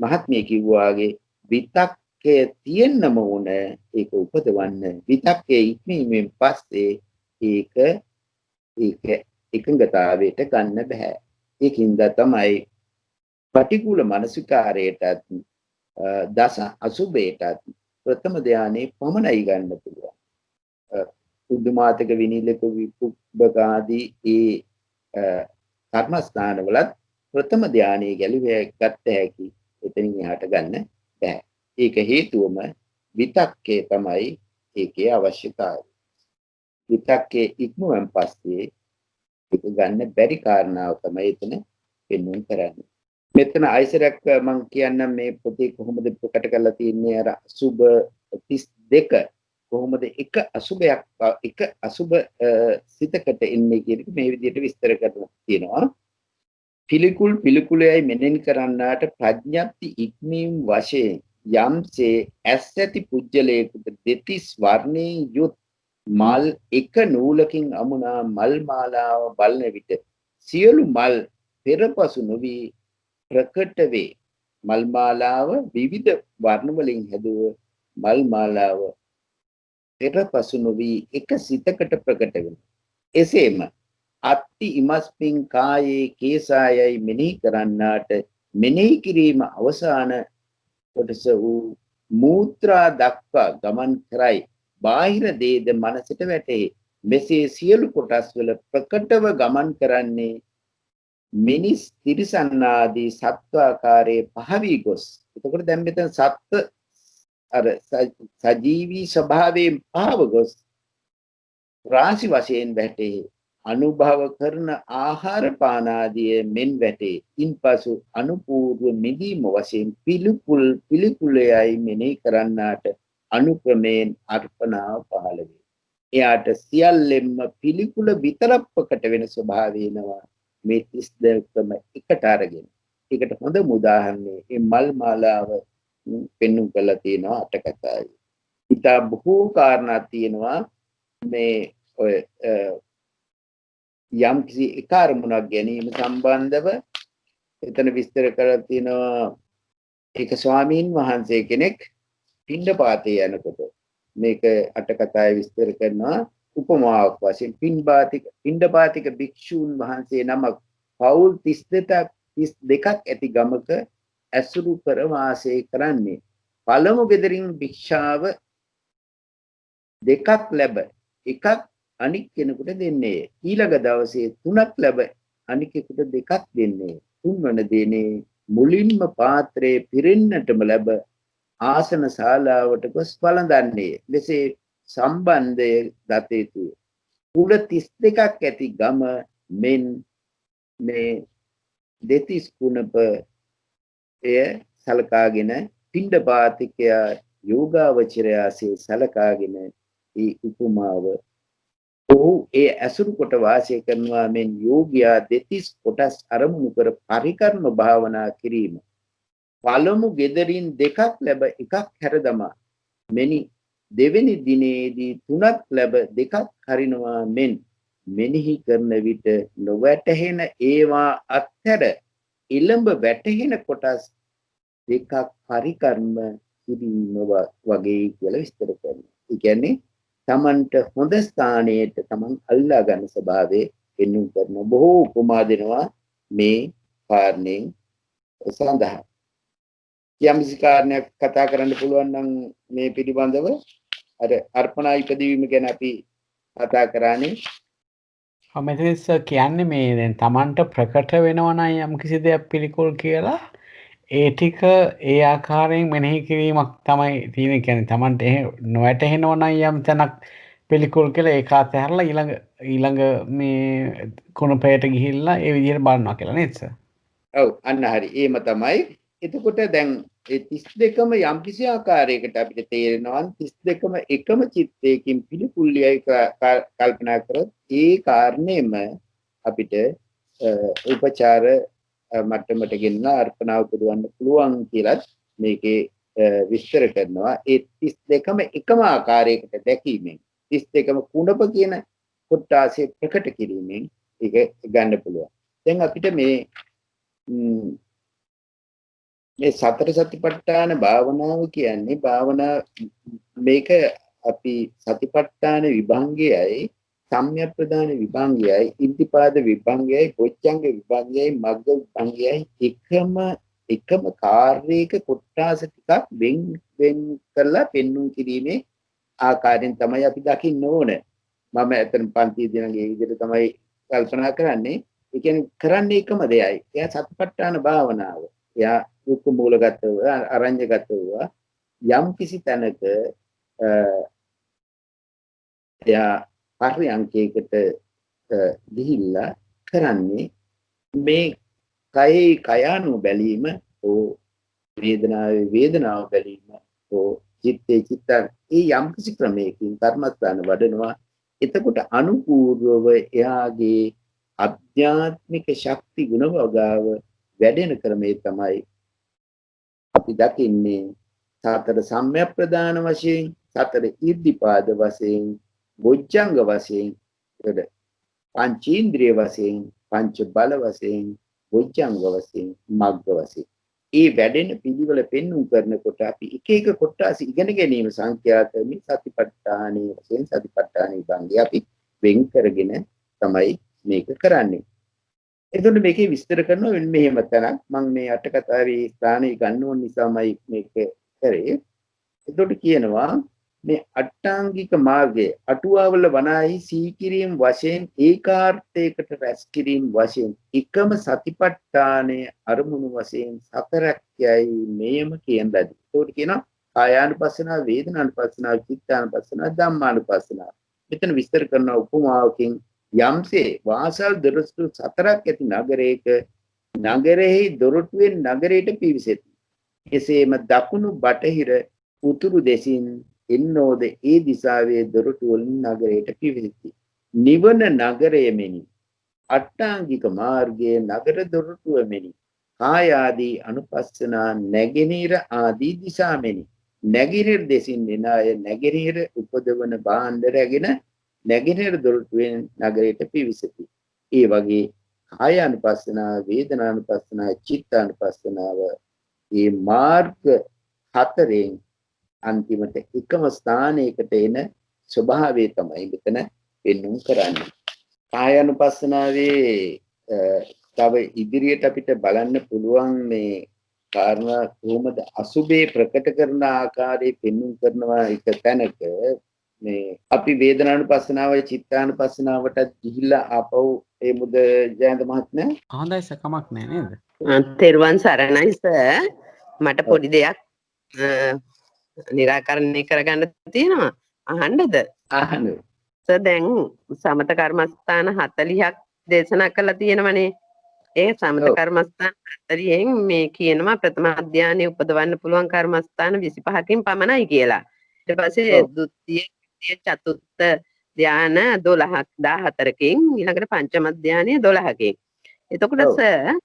මහත්මිය කිව්වාගේ විතක්කය තියෙන්නම ඕන ඒක උපදවන්න. විතක්කේ ඉක්මීමෙන් පස්සේ ඒක එකඟතාවයට ගන්න බෑ. ඒකින්ද තමයි පටිකූල මානසිකාරයටත් දස අසුබයටත් ප්‍රථම ධානයේ පමණයි ගන්න පුළුවන්. උද්දමාතක විනිලක විපුබ්බකාදී ඒ කර්මස්ථානවලත් ප්‍රථම ධානයේ ගැලවිය ගත හැකි. එතනින් එහාට ගන්න බෑ. ඒක හේතුවම විතක්කේ තමයි ඒකේ අවශ්‍යතාවය. විතක්කේ ඉක්මුවන් පස්සේ ඒක ගන්න බැරි කාරණාව තමයි එතන පෙන්වන්න කරන්නේ. මෙතන අයිසරක් මම කියන්නම් මේ පොතේ කොහොමද ප්‍රකට කරලා තියෙන්නේ අර අසුබ 32 කොහොමද එක අසුබ සිතකට එන්නේ කියන එක මේ විදිහට විස්තර කරලා තියෙනවා. පිළිකුලයි මෙනෙහි කරන්නාට ප්‍රඥප්ති ඉක්මීම් වශයෙන් යම්සේ ඇස් ඇති පුජ්‍යලයකට දෙතිස් වර්ණයෙන් යුත් මල් එක නූලකින් අමුණා මල් මාලාව බලන විට සියලු මල් පෙරපසු නොවි ප්‍රකට වේ. මල් මාලාව විවිධ වර්ණ වලින් හැදුව මල් මාලාව පෙරපසු නොවි එක සිතකට ප්‍රකට වෙනවා. එසේම අත්ති ඉමස්මින් කායේ කේසායයි මෙනෙහි කරන්නාට මෙනෙහි කිරීම අවසාන කොටස වූ මූත්‍රා දක්වා ගමන් කරයි. බාහිර දේද මනසට වැටේ. මෙසේ සියලු කොටස් වල ප්‍රකටව ගමන් කරන්නේ මිනිස් තිරිසන්නාදී සත්වාකාරයේ පහවී ගොස්. එතකොට දැන් මෙතන සත්ත්ව අර සජීවී ස්වභාවයෙන් පහව ගොස් රාශි වශයෙන් වැටේ. අනුභව කරන ආහාර පාන ආදිය මෙන් වැටේ. ඉන්පසු අනුපූර්ව මිදීම වශයෙන් පිළිකුලයයි මෙනෙහි කරන්නාට අනුක්‍රමයෙන් අර්පණාව පහළ වේ. එයාට සියල්ලෙන්ම පිළිකුල විතරක් ප්‍රකට වෙන ස්වභාවය වෙනවා. මේ 32ම එකට අරගෙන. ඒකට හොඳම උදාහරණය මේ මල් මාලාව පෙන්වු කරලා තියෙනවා අට කතාවේ. ඉතා බොහෝ කාරණා තියෙනවා මේ ඔය යම් කිසි එක අරමුණක් ගැනීම සම්බන්ධව එතන විස්තර කරලා තියෙනවා. ඒක ස්වාමීන් වහන්සේ කෙනෙක් පිණ්ඩපාතේ යනකොට මේක අට කතාවේ විස්තර කරනවා උපමාවක් වශයෙන් පිණ්ඩපාතික භික්ෂූන් වහන්සේ නමක් පවුල් 32ක් ඇති ගමක ඇසුරු කර වාසය කරන්නේ. පළමු ගෙදරින් භික්ෂාව දෙකක් ලැබ එකක් අනික් කෙනෙකුට දෙන්නේ. ඊළඟ දවසේ 3ක් ලැබ අනිකෙකුට දෙකක් දෙන්නේ. තුන්වන දිනේ මුලින්ම පාත්‍රයේ පිරෙන්නටම ලැබ ආසන ශාලාවට ගොස් පළඳන්නේ. මෙසේ සම්බන්ධය දත යුතුය. කුල 32ක් ඇති ගම මෙන් මේ දෙතිස් කුණප එය සලකාගෙන පිණ්ඩපාතිකයා යෝගාවචරයාසේ සලකාගෙන ඒ උපමාව ඔහු ඒ ඇසුරු කොට වාසය කරනවා. මෙන් යෝගියා දෙතිස් කොටස් අරමුණු කර පරිකර්ම භාවනා කිරීම. පළමු ගෙදරින් දෙකක් ලැබ එකක් හැරදමා මෙනි දෙවෙනි දිනේදී 3ක් ලැබ දෙකක් හරිනවා මෙන් මෙනෙහි කරන විට නොවැටහෙන ඒවා අත්හැර ඉලඹ වැටහෙන කොටස් දෙකක් පරිකර්ම කිරීම වගේ කියලා විස්තර කරනවා. ඒ කියන්නේ තමන්ට හොඳ ස්ථානයට තමන් අල්ලා ගන්න ස්වභාවයේ පෙන්වු කරන බොහෝ උපමා දෙනවා. මේ කාරණේ සඳහා යම් කිසි කාරණයක් කතා කරන්න පුළුවන් නම් මේ පිළිබඳව අර අර්පණා ඉදීම ගැන අපි කතා කරානේ. මෙතනස් කියන්නේ මේ දැන් Tamanට ප්‍රකට වෙනවා නම් යම් කිසි දෙයක් පිළිකුල් කියලා ඒ ටික ඒ ආකාරයෙන් මෙනෙහි කිරීමක් තමයි තියෙන්නේ. කියන්නේ Tamanට නොවැටහෙනවා නම් යම් තැනක් පිළිකුල් කියලා ඒක අතහැරලා ඊළඟ මේ කුණපයට ගිහිල්ලා ඒ විදිහට බලනවා කියලා නේද සර්? ඔව් අන්න හරි. ඒම තමයි. එතකොට දැන් ඒ 32ම යම් කිසි ආකාරයකට අපිට තේරෙනවා 32ම එකම චිත්තයකින් පිළිකුල්ලියයි කල්පනා කරොත් ඒ කාරණේම අපිට උපචාර මට්ටමට ගෙන්න අර්පණා උපදවන්න පුළුවන් කියලා මේකේ විස්තර කරනවා. ඒ 32ම එකම ආකාරයකට දැකීමෙන් 32ම කුණප කියන කොටාසේ ප්‍රකට කිරීමෙන් ඒක ගන්න පුළුවන්. දැන් අපිට මේ සතර සතිපට්ඨාන භාවනාව කියන්නේ භාවනා මේක අපි සතිපට්ඨාන විභංගයයි සම්‍යක් ප්‍රදාන විභංගයයි ඉද්ධිපාද විභංගයයි බොජ්ජංග විභංගයයි මග්ග විභංගයයි එකම කාර්යයක කොටස ටිකක් වෙන් කරලා පෙන්වුම් කිරීමේ ආකාරයෙන් තමයි අපි දකින්න ඕන. මම ඇත්තටම පන්තියේදී නම් ඒ විදිහට තමයි කල්පනා කරන්නේ. ඒ කියන්නේ කරන්නේ එකම දෙයයි. එයා සතිපට්ඨාන භාවනාව. එයා දුක්ඛ මූලගතව අරඤ්‍යගතව යම් කිසි තැනක එයා පරියන්කයකට ගිහිල්ලා කරන්නේ මේ කයේ කයano බැලීම හෝ වේදනාවේ වේදනාව බැලීම හෝ චිත්තේ චිත්ත ඒ යම් කිසි ක්‍රමයකින් කර්මස්ථාන වඩනවා. එතකොට අනුපූර්වව එයාගේ අධ්‍යාත්මික ශක්ති ගුණ වගාව වැඩෙන ක්‍රමේ තමයි අපි දකින්නේ සතර සම්‍යක් ප්‍රදාන වශයෙන් සතර ඉද්ධිපාද වශයෙන් බොජ්ජංග වශයෙන් පංචේන්ද්‍රිය වශයෙන් පංච බල වශයෙන් බොජ්ජංග වශයෙන් මග්ග වශයෙන් ඒ වැඩෙන පිළිවෙල පෙන්වු කරනකොට අපි එක එක කොටස් ඉගෙන ගැනීම සංඛ්‍යාතමි සතිපට්ඨානයේ වශයෙන් සතිපට්ඨාන විභංගය අපි වෙන් කරගෙන තමයි මේක කරන්නේ. එතකොට මේකේ විස්තර කරනවා මෙහෙම තැනක් මම මේ අට කතාවේ ස්ථානය ගන්න ඕන නිසාමයි මේක කරේ. එතකොට කියනවා මේ අට්ටාංගික මාර්ගයේ අටුවාවල වනාහි සීකිරීම වශයෙන් ඒකාර්ථයකට රැස් කිරීම වශයෙන් එකම සතිපට්ඨානයේ අරමුණු වශයෙන් සතරක් යයි මෙයම කියන ලදී. ඒකට කියනවා කායානුපස්සනාව, වේදනානුපස්සනාව, චිත්තානුපස්සනාව, ධම්මානුපස්සනාව. මෙතන විස්තර කරන උපමාවකින් යම්සේ වාසල් දොරටු සතරක් ඇති නගරයක නගරෙහි දොරටුවෙන් නගරයට පිවිසෙති. එසේම දකුණු බටහිර උතුරු දෙසින් එන්නෝද ඒ දිසාවේ දොරටු වලින් නගරයට පිවිසෙති. නිවන නගරය මෙනි. අට්ටාංගික මාර්ගයේ නගර දොරටුව මෙනි. කාය ආදී අනුපස්සනා නැගෙනහිර ආදී දිසා මෙනි. නැගෙනහිර දෙසින් එන අය නැගෙනහිර උපදවන භාණ්ඩ රැගෙන නැගෙනහිර දොරටුවෙන් නගරයට පිවිසෙති. ඒ වගේ කාය අනුපස්සනාව, වේදනානුපස්සනාව, චිත්තානුපස්සනාව මේ මාර්ග හතරෙන් අන්තිමට එකම ස්ථානයකට එන ස්වභාවය තමයි මෙතන පෙන්වුම් කරන්නේ. කායानुපස්සනාවේ තව ඉදිරියට අපිට බලන්න පුළුවන් මේ කාරණා කොහොමද අසුබේ ප්‍රකට කරන ආකාරය පෙන්වුම් කරනවා එක තැනක මේ අපි වේදනානුපස්සනාව චිත්තානුපස්සනාවට ගිහිල්ලා ආපහු ඒ මුද ජයන්ත මහත්මයා හොඳයි සර් කමක් නෑ නේද? තෙරුවන් සරණයි සර්. මට පොඩි දෙයක් निराකරණය කරගන්න තියෙනවා. අහන්නද? අහන්න. සර් දැන් සමත කර්මස්ථාන 40ක් දේශනා කරලා තියෙනවනේ. ඒ සමත කර්මස්ථාන 40න් මේ කියනවා ප්‍රථම අධ්‍යානයේ උපදවන්න පුළුවන් කර්මස්ථාන 25කින් පමණයි කියලා. ඊට පස්සේ ද්විතීය චතුර්ථ ධාන 14කින් ඊළඟට පංචම ධානයේ 12කින්. එතකොට සර්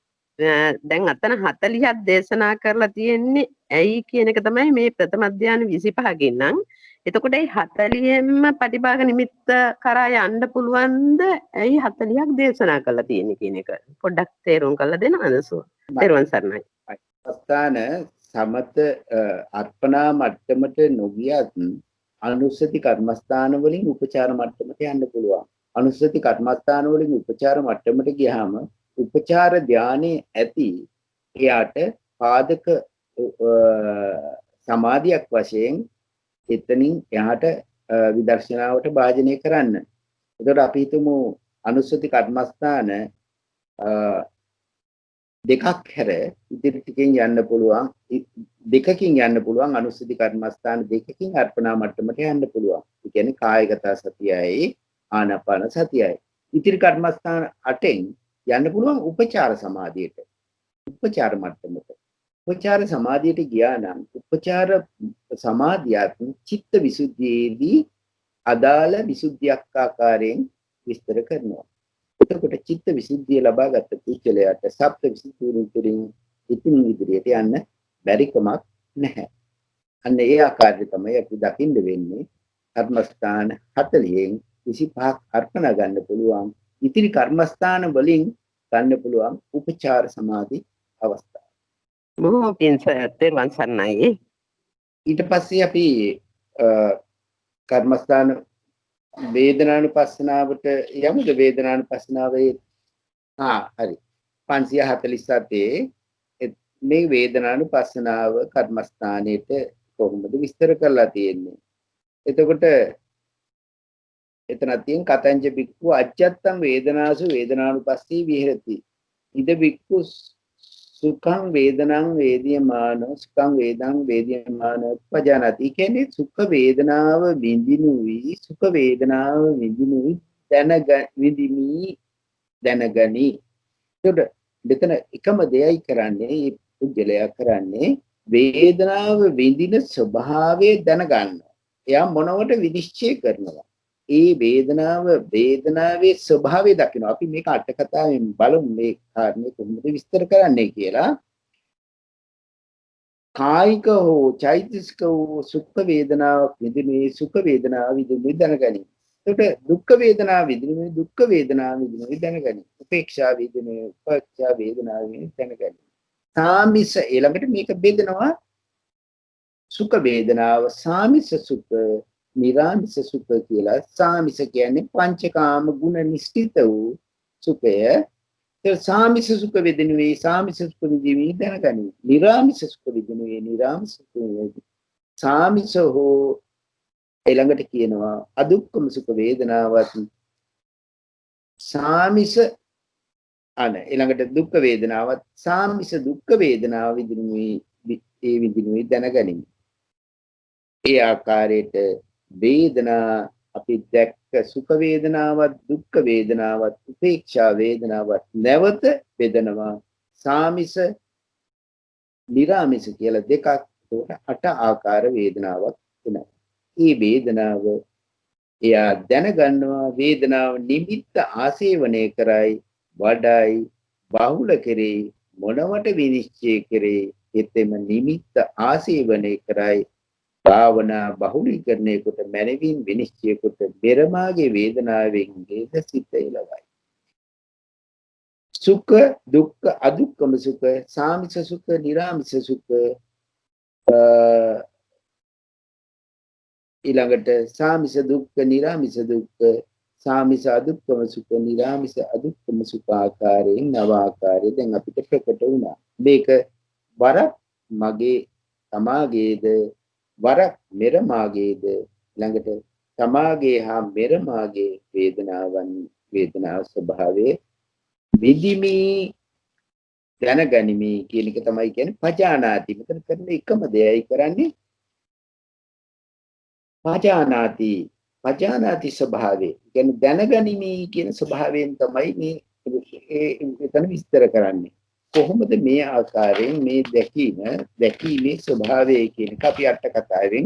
දැන් අතන 40ක් දේශනා කරලා තියෙන්නේ ඇයි කියන එක තමයි මේ ප්‍රථම ධානය 25කින් නම් එතකොට ඒ 40ෙන්ම ප්‍රතිභාග නිමිත්ත කරා යන්න පුළුවන්ද ඇයි 40ක් දේශනා කරලා තියෙන්නේ කියන එක පොඩ්ඩක් තේරුම් කරලා දෙන්නද සෝ තේරුවන් සරණයි. ස්ථාන සමත අර්පණා මට්ටමට නොගියත් අනුස්සති කර්මස්ථාන වලින් උපචාර මට්ටමට යන්න පුළුවන්. අනුස්සති කර්මස්ථාන වලින් උපචාර මට්ටමට ගියාම උපචාර ධානයේ ඇති එයාට පාදක සමාධියක් වශයෙන් එතනින් එහාට විදර්ශනාවට භාජනය කරන්න. එතකොට අපි හිතමු අනුස්සති කර්මස්ථාන දෙකක් හැර ඉදිරි ටිකෙන් යන්න පුළුවන් දෙකකින් යන්න පුළුවන් අනුස්සති කර්මස්ථාන දෙකකින් අර්පණා මට්ටමට යන්න පුළුවන්. ඒ කියන්නේ කායගත සතියයි ආනාපාන සතියයි. ඉතිරි කර්මස්ථාන 8න් යන්න පුළුවන් උපචාර සමාධියට. උපචාර මට්ටමට. උපචාර සමාධියට ගියා නම් උපචාර සමාධියත් චිත්ත විසුද්ධියේදී අදාළ විසුද්ධියක් ආකාරයෙන් විස්තර කරනවා. එතකොට චිත්ත විසුද්ධිය ලබාගත් පුද්ගලයාට සප්ත විසුද්ධියෙන් තුරින් ඉතින් ඉදිරියට යන්න බැරි කමක් නැහැ. අන්න ඒ ආකාරය තමයි අපි දකින්න වෙන්නේ. කර්මස්ථාන 40න් 25ක් අර්පණ ගන්න පුළුවන්. ඉතිරි කර්මස්ථාන වලින් ගන්න පුළුවන් උපචාර සමාධි අවස්ථාව. බොහොම පිං තෙරුවන් සරණයි. ඊට පස්සේ අපි කර්මස්ථාන වේදනානුපස්සනාවට යමුද? වේදනානුපස්සනාවේ හරි 547 මේ වේදනානුපස්සනාව කර්මස්ථානයේට කොහොමද විස්තර කරලා තියෙන්නේ? එතකොට එතන තියෙන කතංජ බික්ඛු අජ්ජත්තං වේදනාසු වේදනානුපස්සී විහෙරති. ඉද බික්ඛු සුඛං වේදනං වේදියමානෝ සුඛං වේදං වේදියමානෝ පජානාති. කියන්නේ සුඛ වේදනාව විඳිනුයි සුඛ වේදනාව විඳිනුයි දැනගනි. එතකොට මෙතන එකම දෙයයි කරන්නේ මේ පුද්ගලයා කරන්නේ වේදනාව විඳින ස්වභාවය දැනගන්නවා. එයා මොනවට විනිශ්චය කරනවා. ඒ වේදනාවේ ස්වභාවය දකිනවා. අපි මේක අට කතාවෙන් බලමු මේ කාරණේ කොහොමද විස්තර කරන්නේ කියලා. කායික හෝ චෛතසික හෝ සුඛ වේදනාවක් විඳිනේ සුඛ වේදනාව විඳිනේ දැනගනි. එතකොට දුක්ඛ වේදනාව විඳිනේ දුක්ඛ වේදනාව විඳිනේ දැනගනි. උපේක්ෂා වේදනාව උපේක්ෂා වේදනාව දැනගනි. සාමිස ඊළඟට මේක බෙදනවා. සුඛ වේදනාව සාමිස සුඛ නිරාමිස සුඛ කියලා. සාමිස කියන්නේ පංචකාම ගුණ නිස්සිත වූ සුඛය. ඒ සාමිස සුඛ වේදිනුවේ සාමිස සුඛ විඳිනේ දැනගනි. නිරාමිස සුඛ විඳිනුවේ නිරාමිස සුඛ විඳිනේ. සාමිස හෝ ඊළඟට කියනවා අදුක්ඛම සුඛ වේදනාවත් සාමිස ඊළඟට දුක්ඛ වේදනාවත් සාමිස දුක්ඛ වේදනාව විඳිනුවේ ඒ විඳිනුවේ දැනගනි. ඒ ආකාරයට වේදනා අපි දැක්ක සුඛ වේදනාවත් දුක්ඛ වේදනාවත් උපේක්ෂා වේදනාවත් නැවත බෙදනවා. සාමිස නිරාමිස කියලා දෙකක්. අට ආකාර වේදනාවක් වෙනවා. මේ වේදනාව එයා දැනගන්නවා. වේදනාව නිමිත්ත ආසේවනය කරයි වඩයි බහුල කෙරේ මොනවට විනිශ්චය කරේ එතෙම නිමිත්ත ආසේවනය කරයි භාවනා බහුලීකරණය කොට මනවින් විනිශ්චය කොට බෙරමාගේ වේදනාවෙන් වේද සිත එළවයි. සුඛ දුක්ඛ අදුක්ඛම සුඛ සාමිස සුඛ නිරාමිස සුඛ ඊළඟට සාමිස දුක්ඛ නිරාමිස දුක්ඛ සාමිස අදුක්ඛම සුඛ නිරාමිස අදුක්ඛම සුඛ ආකාරයෙන් නව ආකාරයෙන් දැන් අපිට ප්‍රකට වුණා. මේක වරක් මගේ තමාගේද වරක් මෙර මාගේද ළඟට තමාගේ හා මෙර මාගේ වේදනාව ස්වභාවයේ විදිමි දැනගනිමි කියන එක තමයි කියන්නේ පජානාති. මෙතන කරන එකම දෙයයි කරන්නේ පජානාති ස්වභාවය. කියන්නේ දැනගනිමි කියන ස්වභාවයෙන් තමයි මේ එතන විස්තර කරන්නේ. කොහොමද මේ ආකාරයෙන් මේ දැකීමේ ස්වභාවය කියන එක අපි අට කතාවෙන්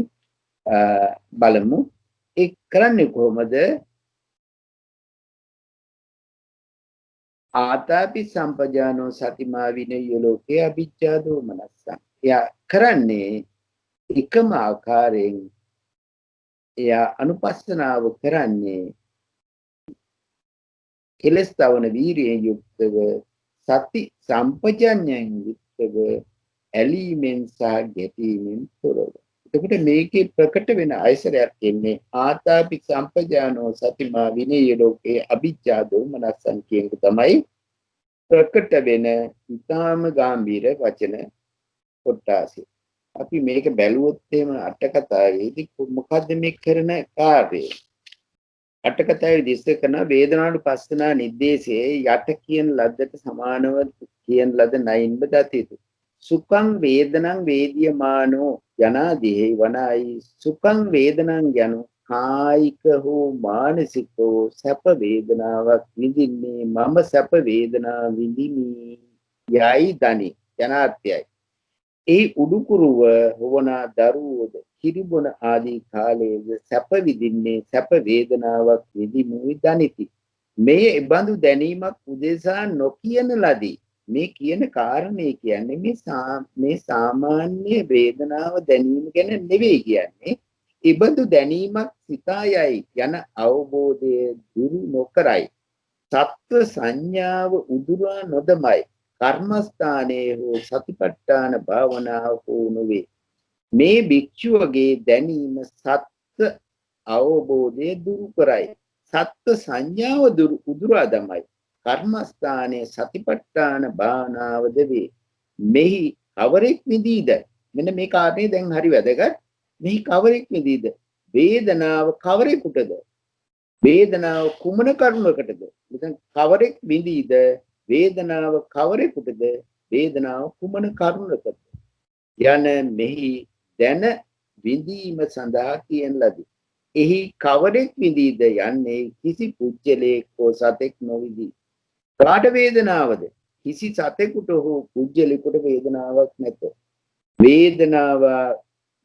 බලමු. ඒ කරන්නේ කොහොමද? ආතාපි සම්පජානෝ සතිමා විනය්‍ය ලෝකේ අභිජ්ජාදෝ මනස්සං. එයා කරන්නේ එකම ආකාරයෙන් එයා අනුපස්සනාව කරන්නේ කෙලස් තවන වීරියෙන් යුක්තව සති සම්පජඤ්ඤයෙන් යුක්තව ඇලීමෙන් සහ ගැටීමෙන් තොරව. එතකොට මේකේ ප්‍රකට වෙන අයසරයක් එන්නේ ආතාපි සම්පජානෝ සතිමා විනේය ලෝකේ අභිජ්ජා දෝමනස්සං කියන එක තමයි ප්‍රකට වෙන ඉතාම ගැඹීර වචන කොටාසි. අපි මේක බැලුවොත් එහෙම අට කතාවේදී මොකද්ද මේ කරන කාර්යය? අට කතාවේ දිස්ස කරන වේදනානුපස්සනා නිर्देशයේ යට කියන ලද්දට සමානව කියන ලද නයින්බ දතිතු. සුඛං වේදනං වේදියමානෝ යනාදී වනයි සුඛං වේදනං යනු කායික හෝ මානසිකෝ සැප වේදනාවක් විඳින්නේ මම සැප වේදනා විඳිමි යයි දනි යනාර්ථයයි. ඒ උඩුකුරුව හොවනා දරුවෝද කිරිබොන ආදී කාලයේද සැප විඳින්නේ සැප වේදනාවක් විඳිමුයි දනිති. මේ බඳු දැනීමක් උදෙසා නොකියන ලදී. මේ කියන කාරණේ කියන්නේ මේ සාමාන්‍ය වේදනාව දැනීම ගැන නෙවෙයි කියන්නේ. ඉබඳු දැනීමක් සිතායයි යන අවබෝධය දුරු නොකරයි. සත්ව සංඥාව උදුරා නොදමයි. කර්මස්ථානයේ හෝ සතිපට්ඨාන භාවනාව හෝ නොවේ. මේ භික්ෂුවගේ දැනීම සත්‍ය අවබෝධය දුරු කරයි. සත්‍ය සංඥාව උදුරා දමයි. කර්මස්ථානයේ සතිපට්ඨාන භාවනාවද වේ. මෙහි කවරෙක් විඳීද? මෙන්න මේ කාරණේ දැන් හරි වැදගත්. මෙහි කවරෙක් විඳීද? වේදනාව කවරෙකුටද? වේදනාව කුමන කරුණකටද? මෙතන කවරෙක් විඳීද? වේදනාව කවරෙකුටද? වේදනාව කුමන කරුණකටද? යන මෙහි දැන විඳීම සඳහා කියන ලදී. එහි කවරෙක් විඳීද යන්නේ කිසි පුජ්‍යලයක හෝ සතෙක් නොවිදී. කාට වේදනාවද? කිසි සතෙකුට හෝ පුජ්‍යලයකට වේදනාවක් නැත.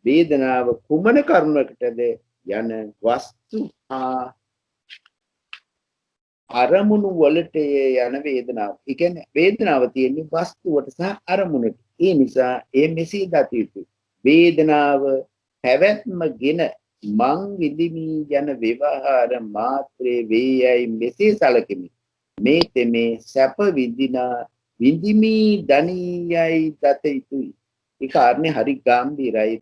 වේදනාව කුමන කරුණකටද යන වස්තු හා අරමුණු වලට යන වේදනාව. ඒ කියන්නේ වේදනාව තියෙන්නේ වස්තුවට සහ අරමුණට. ඒ නිසා ඒ මෙසේ දත යුතුයි. වේදනාව පැවැත්මගෙන මං විඳිමි යන ව්‍යවහාර මාත්‍රේ වේයයි මෙසේ සැලකෙමි. මේ තෙමේ සැප විඳිමි දනියයි දත යුතුයි. ඒ කාරණේ හරි ගැඹීරයි.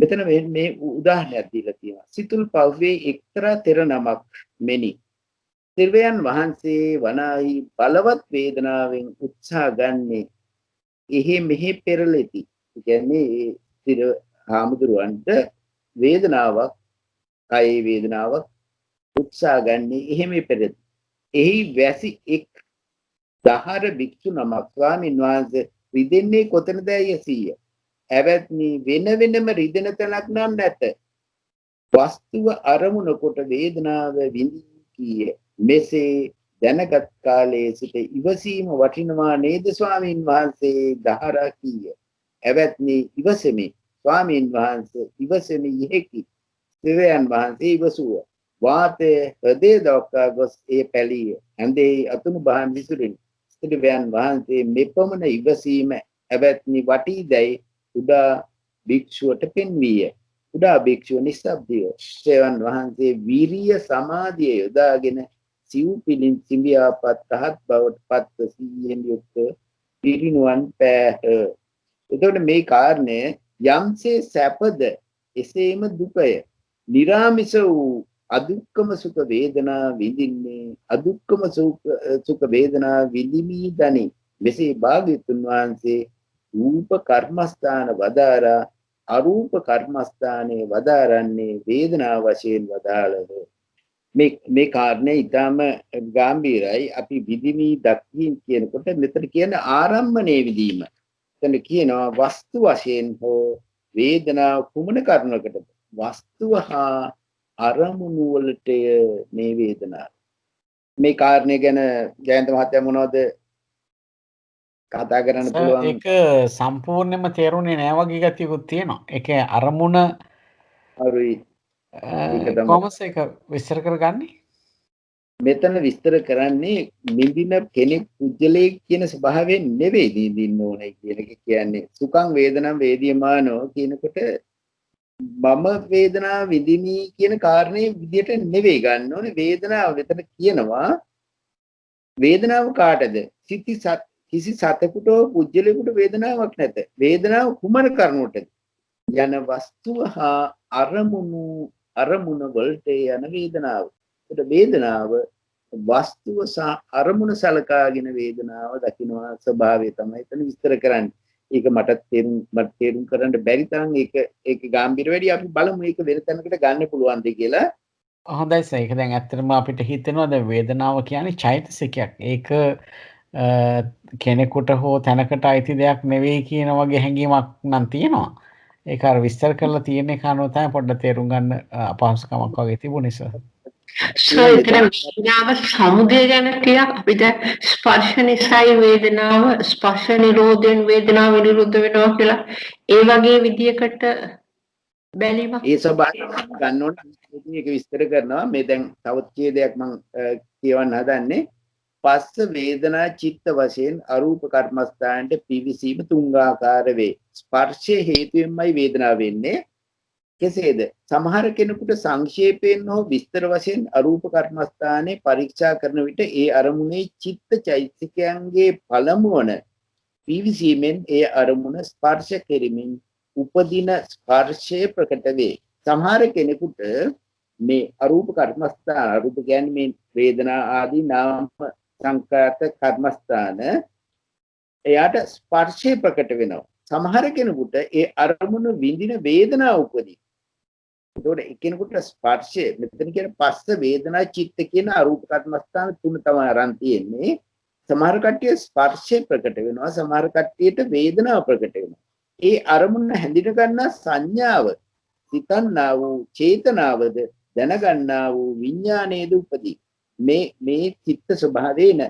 මෙතන මේ උදාහරණයක් දීලා තියෙනවා. සිතුල් පව්වේ එක්තරා තෙර නමක් මෙනි. තිර්වයන් වහන්සේ වනාහි බලවත් වේදනාවෙන් උත්සාහ ගන්නේ එහෙ මෙහෙ පෙරලෙති. ඒ කියන්නේ තිර හාමුදුරුවන්ට වේදනාවක්, කායේ වේදනාවක් උත්සාහ ගන්නේ එහෙ මෙහෙ පෙරලෙති. එහි වැසි එක් දහර භික්ෂු නමක් ස්වාමීන් වහන්සේ රිදෙන්නේ කොතනද යසීය? ඇවැත්නි වෙන වෙනම රිදෙන තැනක් නම් නැත. වස්තුව අරමුණ කොට වේදනාව විඳී කීය. මෙසේ දැනගත් කාලයේ සිට ඉවසීම වටිනවා නේද ස්වාමීන් වහන්සේ දහරා කීය. ඇවැත්නි ඉවසෙමි ස්වාමීන් වහන්සේ ඉවසෙමි යෙකි. දෙවියන් වහන්සේ ඉවසුව. වාතයේ හදේ දක්වා ගොස් ඒ පැලිය. ඇඳේ අතුණු බහන් විසුරින්. දෙවියන් වහන්සේ මෙපමණ ඉවසීම ඇවැත්නි වටීදැයි උඩා භික්ෂුවට පෙන්වීය. උඩා භික්ෂුව නිස්සබ්දය. සේවන් වහන්සේ වීරිය සමාධිය යොදාගෙන සිව් පිළින් සිඹියාපත් රහත් බවට පත් සීයෙන් යුක්ත පිරිනුවන් පෑහ. එතකොට මේ කාරණය යම්සේ සැපද එසේම දුකය. නිරාමිස වූ අදුක්කම සුඛ වේදනා විඳින්නේ අදුක්කම සුඛ වේදනා විඳිමි දනි. මෙසේ භාග්‍යවතුන් වහන්සේ රූප කර්මස්ථාන වදාරා අරූප කර්මස්ථානයේ වදාරන්නේ වේදනා වශයෙන් වදාළහ. මේ කාරණේ ඊටම ගැඹීරයි. අපි විදිමි දක්වීම කියනකොට මෙතන කියන ආරම්භණයේ විදීම. එතන කියනවා වස්තු වශයෙන් හෝ වේදනාව කුමන කරුණකටද? වස්තුව හා අරමුණු වලටය මේ වේදනාව. මේ කාරණේ ගැන ජයන්ත මහත්තයා මොනවද කතා කරන්න පුළුවන්? ඒක සම්පූර්ණයෙන්ම තේරුනේ නෑ වගේ ගතියකුත් තියෙනවා. ඒකේ අරමුණ හරි. කොහොමද ඒක විස්තර කරගන්නේ? මෙතන විස්තර කරන්නේ නිදින කෙනෙක් පුජ්‍යලේ කියන ස්වභාවයෙන් නෙවෙයි නිදින්න ඕනේ කියන එක කියන්නේ. සුඛං වේදනං වේදියමානෝ කියනකොට මම වේදනාව විඳිමි කියන කාරණේ විදියට නෙවෙයි ගන්න ඕනේ. වේදනාව මෙතන කියනවා වේදනාව කාටද? කිසි සතෙකුට පුජ්‍යලයකට වේදනාවක් නැත. වේදනාව කුමන කරුණටද? යන වස්තුව හා අරමුණ වලට යන වේදනාව. ඒකට වේදනාව වස්තුව සහ අරමුණ සලකාගෙන වේදනාව දකිනවා ස්වභාවය තමයි එතන විස්තර කරන්නේ. ඒක මට තේරුම් කරන්න බැරි තරම් ඒක ගැඹීර වැඩි අපි බලමු ඒක වෙන තැනකට ගන්න පුළුවන්ද කියලා. හොඳයි සර්. ඒක දැන් ඇත්තටම අපිට හිතෙනවා දැන් වේදනාව කියන්නේ චෛතසිකයක්. ඒක කෙනෙකුට හෝ තැනකට අයිති දෙයක් නෙවෙයි කියන වගේ හැඟීමක් නම් තියෙනවා. ඒක අර විස්තර කරලා තියෙන එක අනුව තමයි පොඩ්ඩක් තේරුම් ගන්න අපහසුකමක් වගේ තිබුණේ සර්. එතන වේදනාව සමුදය ගැන ටිකක් අපිට ස්පර්ශ නිසායි වේදනාව ස්පර්ශ නිරෝධයෙන් වේදනාව නිරුද්ධ වෙනවා කියලා ඒ වගේ විදියකට බැලීමක් ඒ ස්වභාවය ගන්න ඕන මේක විස්තර කරනවා. මේ දැන් තවත් කීයක් මම කියවන්න හදන්නේ. පස්ස වේදනා චිත්ත වශයෙන් අරූප කර්මස්ථානට පිවිසීම තුන්ආකාර වේ. ස්පර්ශයේ හේතුවෙන්මයි වේදනාව වෙන්නේ. කෙසේද? සමහර කෙනෙකුට සංක්ෂේපයෙන් හෝ විස්තර වශයෙන් අරූප කර්මස්ථානයේ පරීක්ෂා කරන විට ඒ අරමුණේ චිත්ත චෛතසිකයන්ගේ පළමුවන පිවිසීමෙන් ඒ අරමුණ ස්පර්ශ කෙරෙමින් උපදින ස්පර්ශය ප්‍රකට වේ. සමහර කෙනෙකුට මේ අරූප කර්මස්ථාන අරූප කියන්නේ මේ වේදනා ආදී නාම සංකාත කර්මස්ථාන එයාට ස්පර්ශය ප්‍රකට වෙනවා. සමහර කෙනෙකුට ඒ අරමුණ විඳින වේදනාව උපදී. ඒතකොට එකිනෙකට ස්පර්ශය මෙතන කියන පස්ස වේදනා චිත්ත කියන අරූප කර්මස්ථාන තුන තමයි අරන් තියෙන්නේ. සමහර කට්ටිය ස්පර්ශය ප්‍රකට වෙනවා, සමහර කට්ටියට වේදනාව ප්‍රකට වෙනවා. ඒ අරමුණ හැඳින ගන්නා සංඥාව සිතන්නා වූ චේතනාවද දැනගන්නා වූ විඥානයේද උපදී. මේ චිත්ත ස්වභාවේන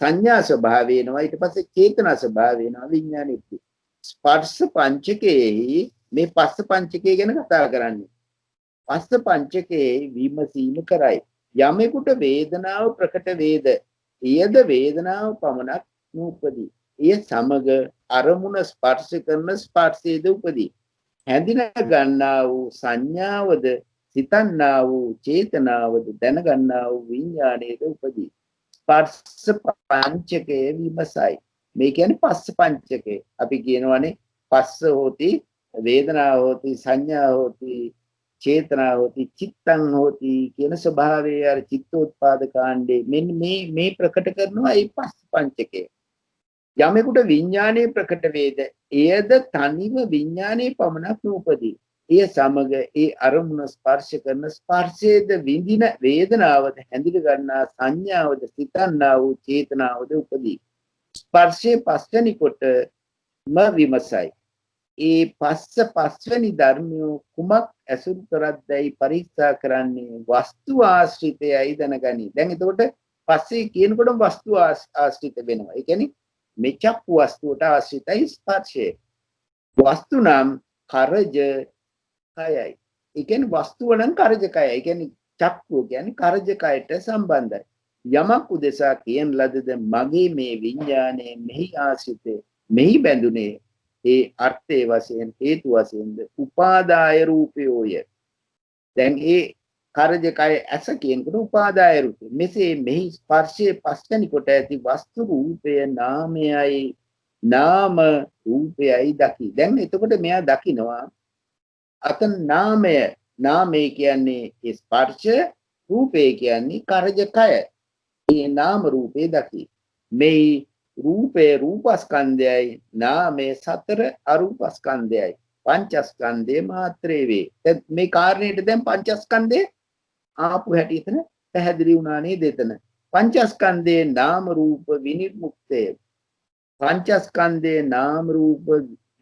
සංඥා ස්වභාවේනවා ඊට පස්සේ චේතනා ස්වභාවේනවා විඥානෙත්. ස්පර්ශ පංචකයේ මේ පස්ස පංචකය ගැන කතා කරන්නේ. පස්ස පංචකයේ විමසීම කරයි. යමෙකුට වේදනාව ප්‍රකට වේද එයද වේදනාව පමණක් නූපදී. එය සමග අරමුණ ස්පර්ශ කරන ස්පර්ශයේද උපදී. හැඳින ගන්නා වූ සංඥාවද සිතන්නා වූ චේතනාවද දැනගන්නා වූ විඥානයේද උපදී. ස්පර්ශ පංචකයේ විමසයි. මේ කියන්නේ පස්ස පංචකේ. අපි කියනවානේ පස්ස හෝති වේදනා හෝති සංඥා හෝති චේතනා හෝති චිත්තං හෝති කියන ස්වභාවයේ අර චිත්තෝත්පාද කාණ්ඩේ මෙන්න මේ ප්‍රකට කරනවා ඒ පස්ස පංචකේ. යමෙකුට විඥානයේ ප්‍රකට වේද එයද තනිව විඥානයේ පමණක් නූපදී. එය සමග ඒ අරමුණ ස්පර්ශ කරන ස්පර්ශයේද විඳින වේදනාවද හැඳින ගන්නා සංඥාවද සිතන්නා වූ චේතනාවද උපදී. ස්පර්ශයේ පස්වෙනි කොටම විමසයි. ඒ පස්වෙනි ධර්මය කුමක් ඇසුරු කරද්දයි පරීක්ෂා කරන්නේ වස්තු ආශ්‍රිතයයි දැනගනි. දැන් එතකොට පස්සේ කියනකොටම වස්තු ආශ්‍රිත වෙනවා. ඒ කියන්නේ මේ චක්කු වස්තුවට ආශ්‍රිතයි ස්පර්ශය. වස්තු නම් කරජ කයයි. ඒ කියන්නේ වස්තුව නම් කරජ කයයි. ඒ කියන්නේ චක්කුව කියන්නේ කරජ කයට සම්බන්ධයි. යමක් උදෙසා කියන ලදද මගේ මේ විඥානයේ මෙහි ආශ්‍රිතේ මෙහි බැඳුනේ ඒ අර්ථයේ වශයෙන් හේතු වශයෙන්ද උපාදාය රූපයෝය. දැන් ඒ කරජ කය ඇස කියනකොට උපාදාය රූපය. මෙසේ මෙහි ස්පර්ශයේ පස්වෙනි කොට ඇති වස්තු රූපය නාමයයි නාම රූපයයි දකි. දැන් එතකොට මෙයා දකිනවා අතන නාමය කියන්නේ ස්පර්ශ, රූපය කියන්නේ කරජ කය. මේ නාම රූපේ දකි. මේ රූපේ රූපස්කන්ධයයි නාමයේ සතර අරූපස්කන්ධයයි පංචස්කන්ධේ මාත්‍රේ වේ. දැන් මේ කාරණේට දැන් පංචස්කන්ධේ ආපු හැටි එතන පැහැදිලි වුණා නේද? එතන පංචස්කන්ධේ නාම රූප විනිර්මුක්තය. පංචස්කන්ධේ නාම රූප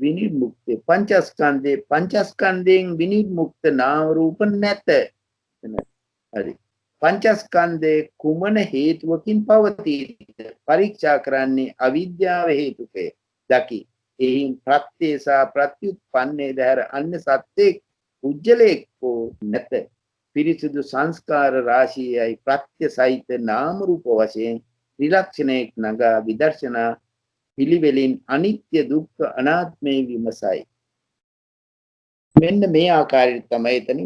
විනිර්මුක්තය. පංචස්කන්ධයෙන් විනිර්මුක්ත නාම රූප නැත. හරි. පංචස්කන්ධේ කුමන හේතුවකින් පවතීද? පරීක්ෂා කරන්නේ අවිද්‍යාව හේතුකය. දකි. එයින් ප්‍රත්‍යසා ප්‍රත්‍යුත්පන්නේ දැර අන්‍ය සත්‍යෙක් උජ්ජලෙක් හෝ නැත. පිරිසුදු සංස්කාර රාශියයි ප්‍රත්‍ය සහිත නාම රූප වශයෙන් ත්‍රිලක්ෂණයක් නගා විදර්ශනා පිළිවෙලින් අනිත්‍ය දුක්ඛ අනාත්මේ විමසයි. මෙන්න මේ ආකාරයට තමයි එතන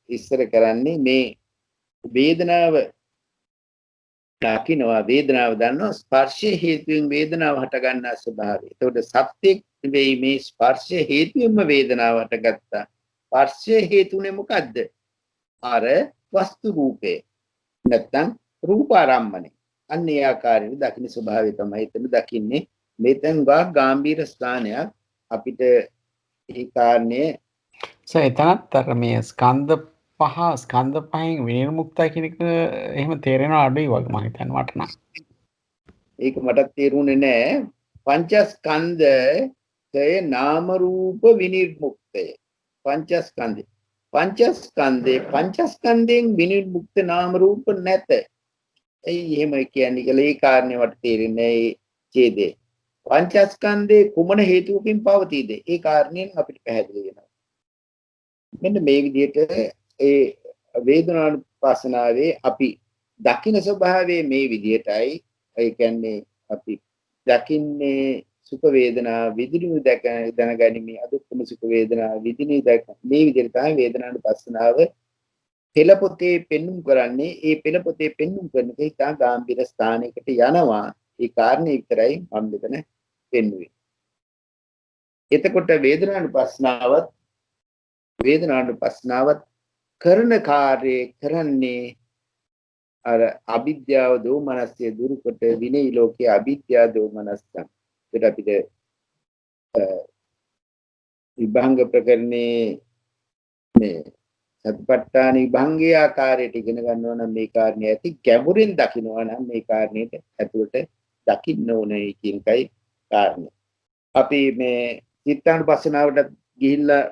ඉස්සර කරන්නේ. මේ වේදනාව දකින්නවා, වේදනාව දන්නවා, ස්පර්ශයේ හේතුවෙන් වේදනාව හට ගන්නා ස්වභාවය. එතකොට සත්‍යෙක් නෙවෙයි මේ ස්පර්ශයේ හේතුවෙන්ම වේදනාව හටගත්තා. ස්පර්ශයේ හේතුනේ මොකද්ද? අර වස්තු රූපේ. නැත්තම් රූපාරම්මනේ. අන්න ඒ ආකාරයෙන් දකින්න ස්වභාවය තමයි එතන දකින්නේ. මෙතෙන් වා ගාම්භීර ස්ථානයක් අපිට ඒ කාරණේ එතනත් අර මේ ස්කන්ධ පහෙන් විනිර්මුක්තයි කියන එක එහෙම තේරෙනවා අඩුයි වගේ මම හිතන්නේ මට නම්. ඒක මටත් තේරුනේ නෑ. පංචස්කන්ධය නාම රූප විනිර්මුක්තය. පංචස්කන්ධයෙන් විනිර්මුක්ත නාම රූප නැත. ඇයි එහෙම කියන්නේ කියලා ඒ කාරණේ මට තේරෙන්නේ ඒ ඡේදේ. පංචස්කන්ධේ කුමන හේතුවකින් පවතීද? ඒ කාරණයෙන් අපිට පැහැදිලි වෙනවා. මෙන්න මේ විදිහට ඒ වේදනානුපස්සනාවේ අපි දකින්න ස්වභාවයේ මේ විදිහටයි. ඒ කියන්නේ අපි දකින්නේ සුඛ වේදනා විදිනු දැනගැනීමේ අදුක්කම සුඛ වේදනා විදිනු දැක මේ විදිහට තමයි වේදනානුපස්සනාව පෙළපොතේ පෙන්눔 කරන්නේ. ඒ පෙළපොතේ පෙන්눔 කරන කේතා ගාම්භීර ස්ථානයකට යනවා. ඒ කාරණේ විතරයි මම මෙතන පෙන්වුවේ. එතකොට වේදනානුපස්සනාවත් කරන කාර්යය කරන්නේ අර අවිද්‍යාව දෝමනස්ය දුරුකොට විනය ලෝකයේ අවිද්‍යාව දෝමනස්යන්. ඒකට අපිට විභංග ප්‍රකරණේ මේ සතිපට්ඨාන විභංගයේ ආකාරයට ඉගෙන ගන්නවා නම් මේ කාරණේ ඇති ගැඹුරින් දකින්නවා නම් මේ කාරණේට ඇතුළට දකින්න ඕනේ කියන එකයි කාරණේ. අපි මේ චිත්තානුපස්සනාවට ගිහිල්ලා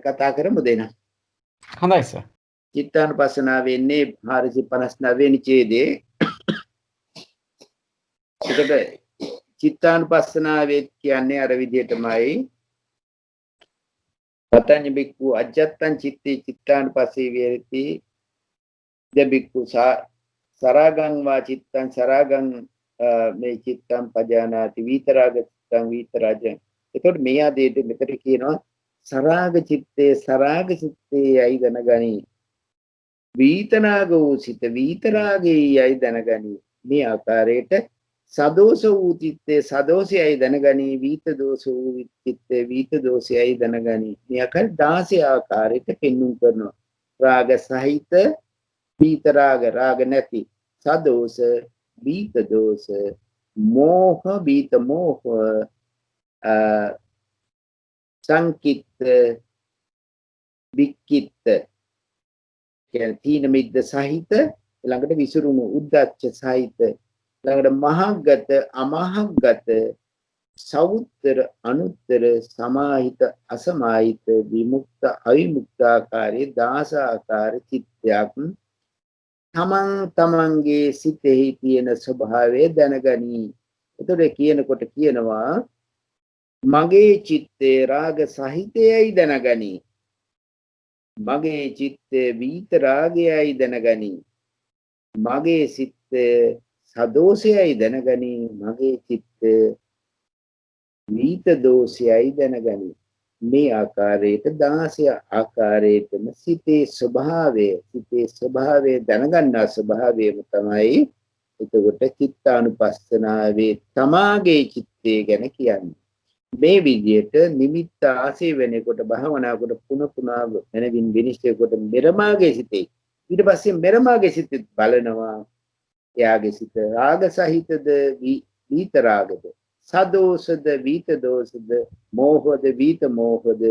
කතා කරමු දෙන්න. හොඳයි සර්. චිත්තානුපස්සනාව වෙන්නේ 459 වෙනි ඡේදයේ. ඒකට චිත්තානුපස්සනාවේ කියන්නේ අර විදිහටමයි පතඤ්ඤ බික්ඛු අජ්ජත්තං චිත්තේ චිත්තානුපස්සේ විහෙරති දෙබික්ඛු සරාගං වා චිත්තං සරාගං මේ චිත්තං පජානාති විතරාග චිත්තං විතරාජං. එතකොට මේ ආදීට මෙතන කියනවා සරාග චිත්තේ යයි දැනගනි. විතනාග වූ සිත විතරාගේ යයි දැනගනි. මේ ආකාරයට සදෝෂ වූ චිත්තේ සදෝෂයයි දැනගනි. විත දෝෂ වූ චිත්තේ විත දෝෂයයි දැනගනි. මේ ආකාර 16 ආකාරයට පෙන්වුම් කරනවා. රාග සහිත විතරාග රාග නැති සදෝෂ විත දෝෂ මෝහ විත මෝහ සංකිට වික්කිට කියන තීන මිද්ද සහිත ළඟට විසුරුණු උද්දච්ච සහිත ළඟට මහග්ගත අමහග්ගත සවුත්තර අනුත්තර සමාහිත අසමාහිත විමුක්ත අවිමුක්ත ආකාරයේ 16 ආකාර චිත්තයක් තමන්ගේ සිතෙහි තියෙන ස්වභාවය දැනගනි. එතකොට කියනකොට කියනවා මගේ චිත්තේ රාග සහිතයයි දැනගනි. මගේ චිත්තේ විතරාගයයි දැනගනි. මගේ සිත සදෝෂයයි දැනගනි. මගේ චිත්ත විත දෝෂයයි දැනගනි. මේ ආකාරයට 16 ආකාරයටම සිතේ ස්වභාවය දැනගන්නා ස්වභාවයම තමයි එතකොට චිත්තානුපස්සනාවේ තමාගේ චිත්තය ගැන කියන්නේ. මේ විදිහට නිමිත්ත ආසේ වෙනකොට භාවනා කොට පුනා මනවින් විනිශ්චය කොට මෙරමාගේ සිතේ ඊට පස්සේ මෙරමාගේ සිතෙත් බලනවා එයාගේ සිත රාග සහිතද විත රාගද සදෝෂද විත දෝෂද මෝහද විත මෝහද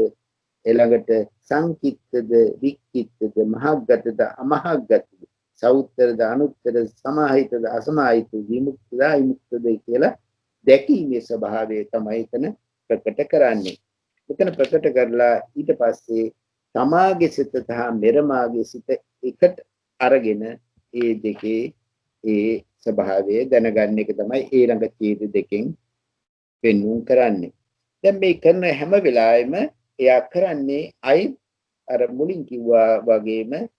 ඊළඟට සංකිට්ඨද වික්කිට්ඨද මහග්ගතද අමහග්ගතද සෞත්තරද අනුත්තර සමාහිතද අසමාහිත විමුක්තද අවිමුක්තද කියලා දැකීමේ ස්වභාවය තමයි එතන ප්‍රකට කරන්නේ. එතන ප්‍රකට කරලා ඊට පස්සේ තමාගේ සිත තහ මෙරමාගේ සිත එකට අරගෙන ඒ දෙකේ ඒ ස්වභාවය දැනගන්න එක තමයි ඊළඟ ඡේද දෙකෙන් පෙන්වුම් කරන්නේ. දැන් මේ කරන හැම වෙලාවෙම එයා කරන්නේ අයි අර මුලින් කිව්වා වගේම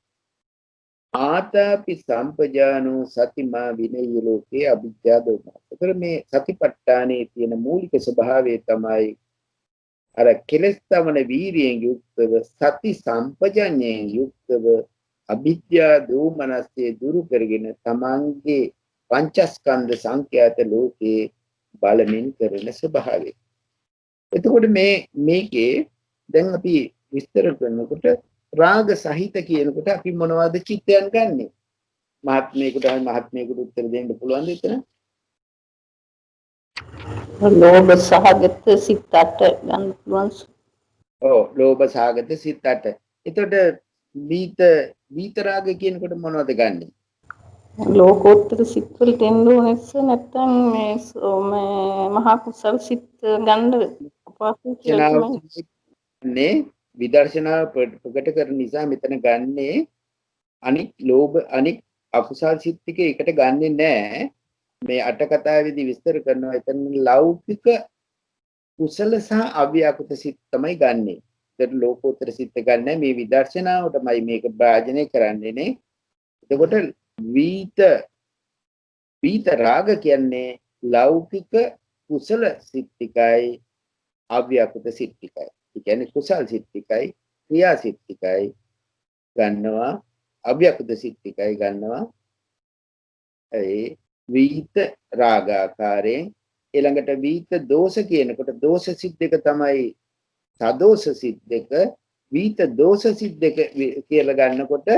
ආතාපි සම්පජානෝ සතිමා විනය ලෝකේ අවිද්‍යාව දෝමනස. ඒතර මේ සතිපට්ඨානයේ තියෙන මූලික ස්වභාවය තමයි අර කෙලස්තවන වීරියෙන් යුක්තව සති සම්පජඤ්ඤයෙන් යුක්තව අවිද්‍යා දෝමනස්සේ දුරු කරගෙන තමන්ගේ පංචස්කන්ධ සංඛ්‍යාත ලෝකේ බලමින් කරන ස්වභාවය. එතකොට මේකේ දැන් අපි විස්තර කරනකොට රාග සහිත කියනකොට අපි මොනවද චිත්තයන් ගන්නෙ? මහත්මයෙකුට හරි මහත්මයෙකුට උත්තර දෙන්න පුළුවන් ද එතන? ලෝභ සහගත සිත් 8 ගන්න පුළුවන්. ඔව් ලෝභ සාගත සිත් 8. එතකොට විත රාග කියනකොට මොනවද ගන්නෙ? ලෝකෝත්තර සිත් වලට එන්න ඕනෙත් නැත්නම් මේ මහා කුසල් සිත් ගන්න අපහසු කියලා තමයි. නේ විදර්ශනාව ප්‍රකට කරන නිසා මෙතන ගන්නේ අනික් ලෝභ අනික් අකුසල් සිත් ටික එකට ගන්නෙ නෑ. මේ අට කතාවේදී විස්තර කරනවා එතන ලෞකික කුසල සහ අව්‍යාකෘත සිත් තමයි ගන්නෙ. ඒකට ලෝකෝත්තර සිත් ගන්නෑ. මේ විදර්ශනාවටමයි මේක භාජනය කරන්නේ නේ. එතකොට විත රාග කියන්නේ ලෞකික කුසල සිත් ටිකයි අව්‍යාකෘත සිත් ටිකයි. ඒ කියන්නේ කුසල් සිත් ටිකයි ක්‍රියා සිත් ටිකයි ගන්නවා අව්‍යාකෘත සිත් ටිකයි ගන්නවා ඒ විත රාගාකාරයෙන්. ඊළඟට විත දෝෂ කියනකොට දෝෂ සිත් දෙක තමයි සදෝෂ සිත් දෙක. විත දෝෂ සිත් දෙක කියලා ගන්නකොට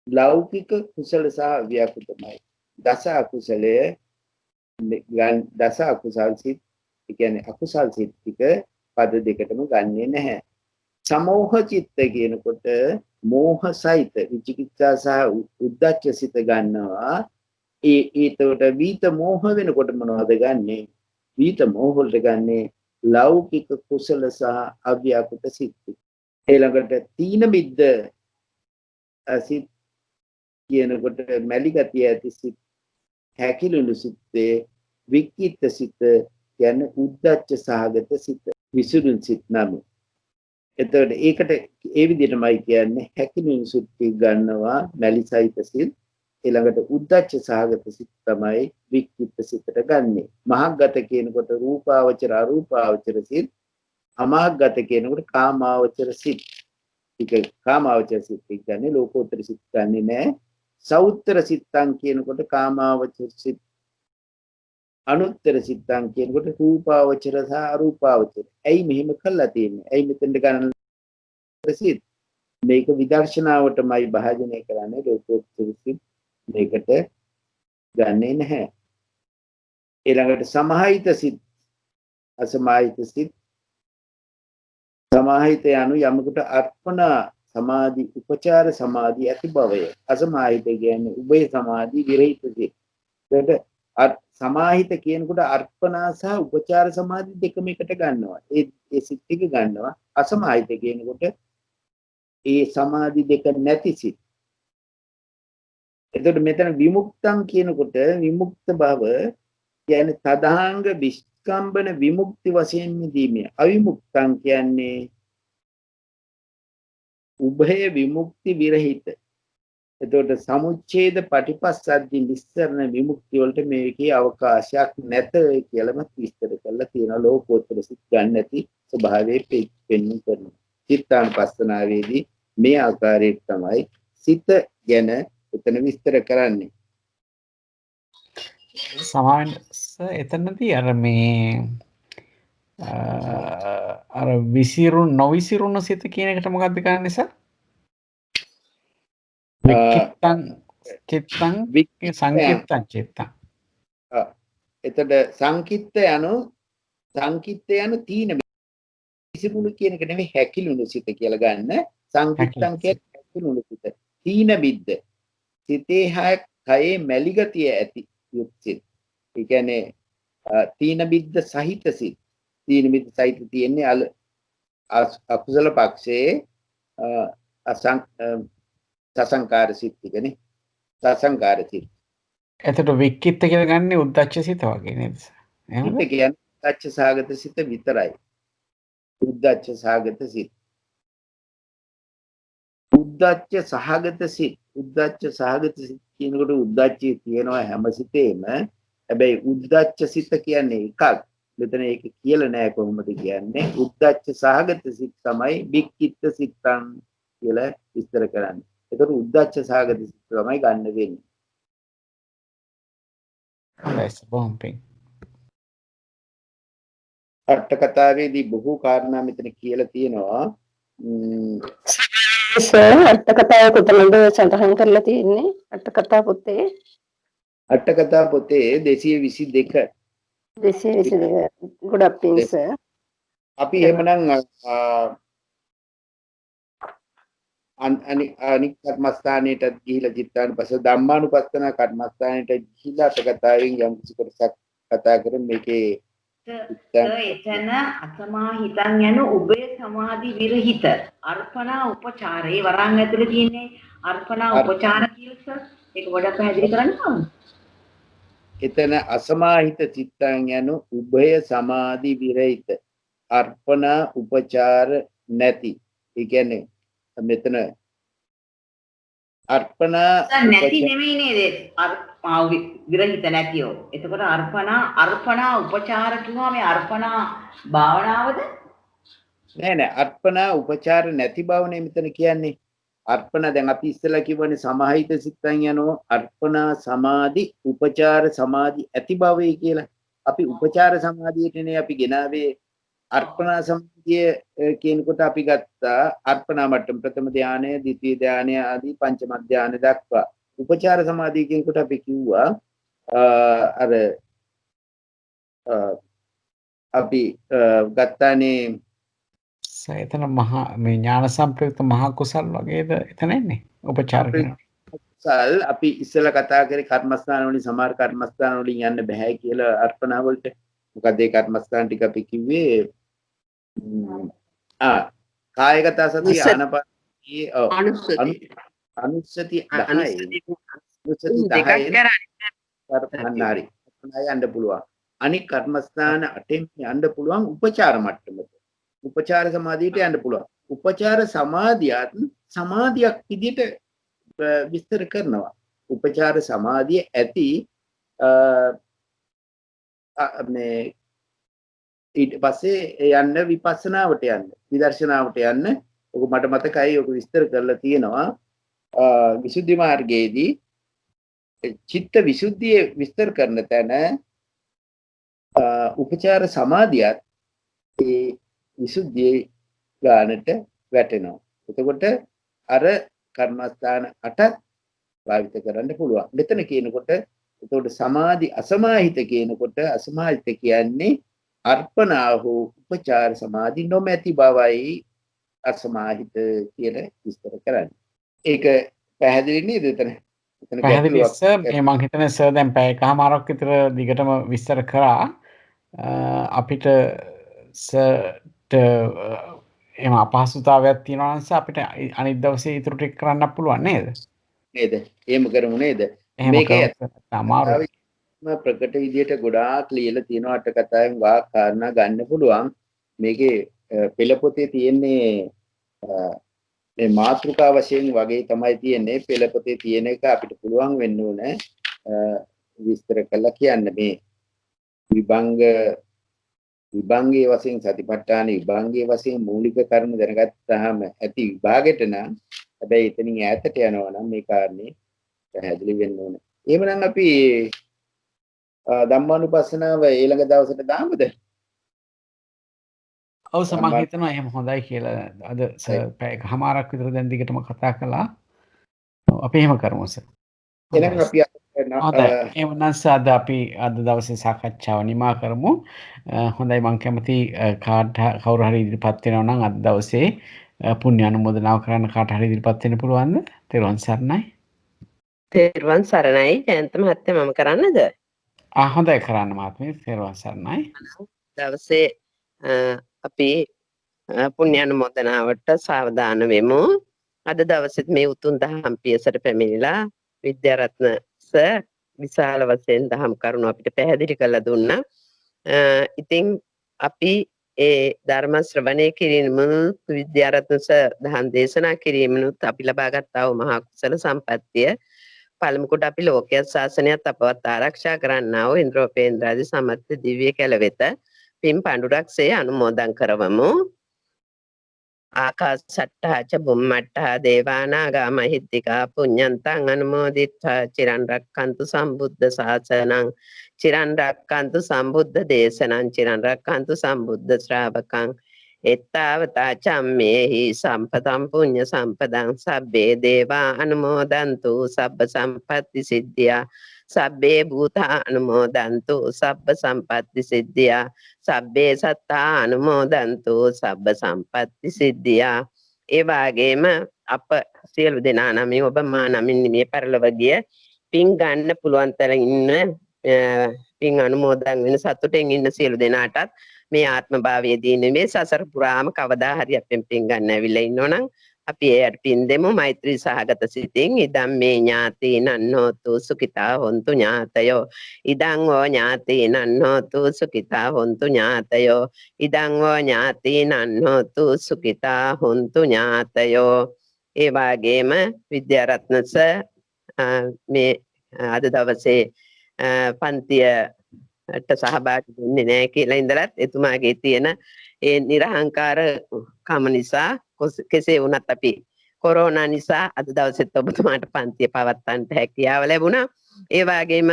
ලෞකික කුසල සහ අව්‍යාකෘතමයි. දස අකුසලය දස අකුසල් සිත් කියන්නේ අකුසල් සිත් ටික පද දෙකටම ගන්නෙ නැහැ. සමෝහ චිත්ත කියනකොට මෝහ සහිත විචිකිච්ඡා සහ උද්ධච්ච සිත ගන්නවා. ඒතකොට විත මෝහ වෙනකොට මොනවද ගන්නෙ? විත මෝහ වලට ගන්නෙ ලෞකික කුසල සහ අව්‍යාකෘත සිත්. ඊළඟට තීන මිද්ද සිත් කියනකොට මැලි ගතිය ඇති සිත් හැකිලුණු සිත්තේ වික්කිත සිත කියන්නේ උද්ධච්ච සහගත සිත විසුරුන් සිත් නම. එතකොට ඒකට ඒ විදිහටමයි කියන්නේ හැකිලුණු සිත් ගන්නවා මැලි සහිත සිත්. ඊළඟට උද්ධච්ච සහගත සිත් තමයි වික්කිත සිතට ගන්නෙ. මහග්ගත කියනකොට රූපාවචර අරූපාවචර සිත්. අමහග්ගත කියනකොට කාමාවචර සිත්. ඒක කාමාවචර සිත් කියන්නේ ලෝකෝත්තර සිත් ගන්නෙ නෑ. සෞත්තර සිත්තං කියනකොට කාමාවචර සිත්. අනුත්තර සිත්තං කියනකොට රූපාවචර සහ අරූපාවචර. ඇයි මෙහෙම කළා තියෙන්නේ? ඇයි මෙතෙන්ට ගන්න සිත්? මේක විදර්ශනාවටමයි භාජනය කරන්නේ. ලෝකෝත්තර සිත් මේකට ගන්නේ නැහැ. ඊළඟට සමාහිත සිත් අසමාහිත සිත්. සමාහිත යනු යමකට අර්පණ සමාධි උපචාර සමාධි ඇති බවය. අසමාහිත කියන්නේ උභය සමාධි විරහිත සිත්. ඒකට සමාහිත කියනකොට අර්පණා සහ උපචාර සමාධි දෙකම එකට ගන්නවා. ඒ සිත් ටික ගන්නවා. අසමාහිත කියනකොට ඒ සමාධි දෙක නැති සිත්. එතකොට මෙතන විමුක්තං කියනකොට විමුක්ත බව කියන්නේ තදාංග විස්කම්බන විමුක්ති වශයෙන් මිදීමේ. අවිමුක්තං කියන්නේ උභය විමුක්ති විරහිත. එතකොට සමුච්ඡේද පටිපස්සද්ධි නිස්සරණ විමුක්ති වලට මේකේ අවකාශයක් නැත කියලාම විස්තර කරලා තියෙනවා. ලෝකෝත්තර සිත් ගන්න නැති ස්වභාවයේ පෙන්වන්න කරනවා. චිත්තානුපස්සනාවේදී මේ ආකාරයට තමයි සිත ගැන එතන විස්තර කරන්නේ. සමාවෙන් එතනදී අර මේ අර නොවිසිරුණු සිත කියන එකට මොකක්ද කරන්නේ සර්? වික්කිත්තං චිත්තං සංකිත්තං චිත්තං. එතකොට සංකිත්ත යන තීන විසිරුණු කියන එක නෙවෙයි හැකිලුණු සිත කියලා ගන්න. සංකිත්තං කියන්නේ හැකිලුණු සිත. තීන බිද්ද සිතේ කයේ මැලි ගතිය ඇති යුක්සිත. ඒ කියන්නේ තීන බිද්ද සහිත සිත. තීන බිද්ද සහිත තියෙන්නේ අකුසල පක්ෂයේ සසංකාර සිත් ටිකනේ. සසංකාර සිත්. එතකොට වික්කිත්ත කියලා ගන්නේ උද්ධච්ච සිත වගේ නේද? එහෙමද? සිත කියන්නේ උද්ධච්ච සාගත සිත විතරයි. උද්ධච්ච සාගත සිත්. උද්ධච්ච සහගත සිත්. උද්ධච්ච සහගත සිත් කියනකොට උද්ධච්චය තියෙනවා හැම සිතේම. හැබැයි උද්ධච්ච සිත කියන්නේ එකක්. මෙතන ඒක කියලා නෑ කොහොමද කියන්නේ. උද්ධච්ච සහගත සිත් තමයි වික්කිත්ත සිතං කියලා විස්තර කරන්නේ. ඒකට උද්ධච්ච සහගත සිත් තමයි ගන්න වෙන්නේ. හොඳයි බොම්පින්. අට කතාවේදී බොහෝ කාරණා මෙතන කියලා තියෙනවා. සර් අට කතාව කොතනද සඳහන් කරලා තියෙන්නේ? අට කතා පොතේ අට කතා පොතේ 222 222 ගොඩක් පිං සර්. අපි එහෙමනම් අනික් කර්මස්ථානයටත් ගිහිලා චිත්තානුපස්ස ධම්මානුපස්සන කර්මස්ථානයට ගිහිලා අට කතාවෙන් යම් කිසි කොටසක් කතා කරමු මේකේ එතන අසමාහිතං යන උභය සමාධි විරහිත අර්පණා උපචාර ඒ වරන් ඇතුලේ තියෙන්නේ අර්පණා උපචාර කියලා ඒක ගොඩක් පැහැදිලි කරන්න ඕන. එතන අසමාහිත චිත්තං යන උභය සමාධි විරහිත අර්පණා උපචාර නැති. ඒ කියන්නේ මෙතන අර්පණා නැති නෙමෙයි නේද? අර්පණා විරහිත නැතියෝ. එතකොට අර්පණා උපචාර කිව්වා මේ අර්පණා භාවනාවද? නෑ අර්පණා උපචාර නැති බවනේ මෙතන කියන්නේ. අර්පණ දැන් අපි ඉස්සෙල්ලා කිව්වනේ සමාහිත සිතෙන් යනෝ අර්පණා සමාධි උපචාර සමාධි ඇති භවයි කියලා. අපි උපචාර සමාධියටනේ අපි ගෙනාවේ. අර්පණා සමාධිය කියනකොට අපි ගත්තා අර්පණා මට්ටම ප්‍රථම ධානය, ද්විතීය ධානය ආදී පංචම ධානය දක්වා. උපචාර සමාධිය කියනකොට අපි කිව්වා අර අපි ගත්තානේ එතන මහා මේ ඥාන සම්ප්‍රයුක්ත මහා කුසල් වගේද එතන එන්නේ උපචාර කරනවා. කුසල් අපි ඉස්සෙල්ලා කතා කරේ කර්මස්ථාන වලින් සමහර කර්මස්ථාන වලින් යන්න බෑ කියලා අර්පණා වලට. මොකද ඒ කර්මස්ථාන ටික අපි කිව්වේ කායගත සති ආනපානී අනුස්සති 10 යන්න පුළුවන්. අනික් කර්මස්ථාන 8න් යන්න පුළුවන් උපචාර මට්ටමට. උපචාර සමාධියට යන්න පුළුවන්. උපචාර සමාධියත් සමාධියක් විදිහට විස්තර කරනවා. උපචාර සමාධිය ඇති මේ ඊට පස්සේ යන්න විපස්සනාවට යන්න විදර්ශනාවට යන්න. ඔක මට මතකයි ඔක විස්තර කරලා තියෙනවා විසුද්ධි මාර්ගයේදී චිත්ත විසුද්ධිය විස්තර කරන තැන උපචාර සමාධියත් ඒ විසුද්ධියේ ගානට වැටෙනවා. එතකොට අර කර්මස්ථාන 8ත් භාවිත කරන්න පුළුවන්. මෙතන කියනකොට එතකොට සමාධි අසමාහිත කියනකොට අසමාහිත කියන්නේ අර්පණා හෝ උපචාර සමාධි නොමැති බවයි අසමාහිත කියලා විස්තර කරන්නේ. ඒක පැහැදිලි නේද එතන? පැහැදිලි සර්. මේ මම හිතන්නේ සර් දැන් පැය කමාරක් විතර දිගටම විස්තර කරා. අපිට සර්ට එම අපහසුතාවයක් තියෙනවා නම් අපිට අනිත් දවසේ ඉතුරු ටික කරන්න පුළුවන් නේද? නේද? එහෙම කරමු නේද? මේක අමාරුයි. ප්‍රකට විදියට ගොඩාක් ලියලා තියෙනවා අට කතාවෙන් වාක් කාරණා ගන්න පුළුවන්. මේකේ පෙළ පොතේ තියෙන්නේ මේ මාතෘකා වශයෙන් වගේ තමයි තියෙන්නේ. පෙළ පොතේ තියෙන එක අපිට පුළුවන් වෙන්න ඕන විස්තර කරලා කියන්න. මේ විභංගයේ වශයෙන් සතිපට්ඨාන විභංගයේ වශයෙන් මූලික කර්ම දැනගත්තාම ඇති විභාගෙට නම් හැබැයි එතනින් ඈතට යනවා නම් මේ කාරණේ පැහැදිලි වෙන්න ඕන. එහෙමනම් අපි ධම්මානුපස්සනාව ඊළඟ දවසට දාමුද? ඔව් සමහර හිතනවා එහෙම හොඳයි කියලා. අද පැය කමාරක් විතර දැන් දිගටම කතා කළා. අපි එහෙම කරමු සර්. එහෙනම් අපි එහෙනම් අද අපි අද දවසේ සාකච්ඡාව නිමා කරමු. හොඳයි මම කැමති කවුරු හරි ඉදිරිපත් වෙනවා නම් අද දවසේ පුණ්‍ය අනුමෝදනාව කරන්න කාට හරි ඉදිරිපත් වෙන්න පුළුවන්ද? තෙරුවන් සරණයි. තෙරුවන් සරණයි. ජයන්ත මහත්තයා මම කරන්නද? හොඳයි කරන්න මහත්මිය. තෙරුවන් සරණයි. දවසේ අපි පුණ්‍ය අනුමෝදනාවට සාවධාන වෙමු. අද දවසෙත් මේ උතුම් දහම් පියසට පැමිණිලා විද්‍යාරත්න සර් විශාල වශයෙන් දහම් කරුණු අපිට පැහැදිලි කරලා දුන්නා. ඉතින් අපි ඒ ධර්ම ශ්‍රවණය කිරීමනුත් විද්‍යාරත්න සර් දහම් දේශනා කිරීමනුත් අපි ලබා ගත්තා වූ මහා කුසල සම්පත්තිය පළමු කොට අපි ලෝකයේ ශාසනයත් අපවත් ආරක්ෂා කරන්නා වූ ඉන්ද්‍රෝපේන්ද්‍රාදී සමර්ථ දිව්‍ය කැල වෙත පින් පඬුරක්සේ අනුමෝදන් කරවමු. ආකාශට්ටා ච බුම්මට්ටා දේවානාගා මහිද්దికා පුඤ්ඤන්තං අනුමෝදිත්වා චිරන් රක්칸තු සම්බුද්ධ ශාසනං චිරන් රක්칸තු සම්බුද්ධ දේශනං චිරන් රක්칸තු සම්බුද්ධ ශ්‍රාවකං එත්තාවතා චම්මේහි සම්පතම් පුඤ්ඤ සම්පදං සබ්බේ දේවා අනුමෝදන්තු සබ්බ සම්පatti සිද්ධියා සබ්බේ භූතා අනුමෝදන්තු සබ්බ සම්පatti සිද්ධියා සබ්බේ සත්තා අනුමෝදන්තු සබ්බ සම්පatti සිද්ධියා. ඒ වගේම අප සියලු දෙනා නමින් ඔබ මා නමින් මේ පරිලව ගිය පින් ගන්න පුළුවන් තරම් ඉන්න පින් අනුමෝදන් වෙන සතුටෙන් ඉන්න සියලු දෙනාටත් මේ ආත්ම භාවයේදී නෙමෙයි සසර පුරාම කවදා හරි අපෙන් පින් ගන්න ඇවිල්ලා ඉන්නවනම් අපි එයට පින් දෙමු මෛත්‍රී සහගත සිතින් ඉදම් මේ ඥාතීනං හෝතු සුඛිතා හොන්තු ඥාතයෝ ඉදං ෝ ඥාතීනං හෝතු සුඛිතා හොන්තු ඥාතයෝ ඉදං ෝ ඥාතීනං හෝතු සුඛිතා හොන්තු ඥාතයෝ. ඒ වගේම විද්‍යාරත්නස මේ අද දවසේ පන්තියට සහභාගී වෙන්නේ නැහැ කියලා ඉඳලත් එතුමාගේ තියෙන ඒ නිර්හංකාර කම නිසා කෙසේ වුණත් අපි කොරෝනා නිසා අද දවසෙත් ඔබතුමාට පන්තිය පවත්වන්නට හැකියාව ලැබුණා. ඒ වගේම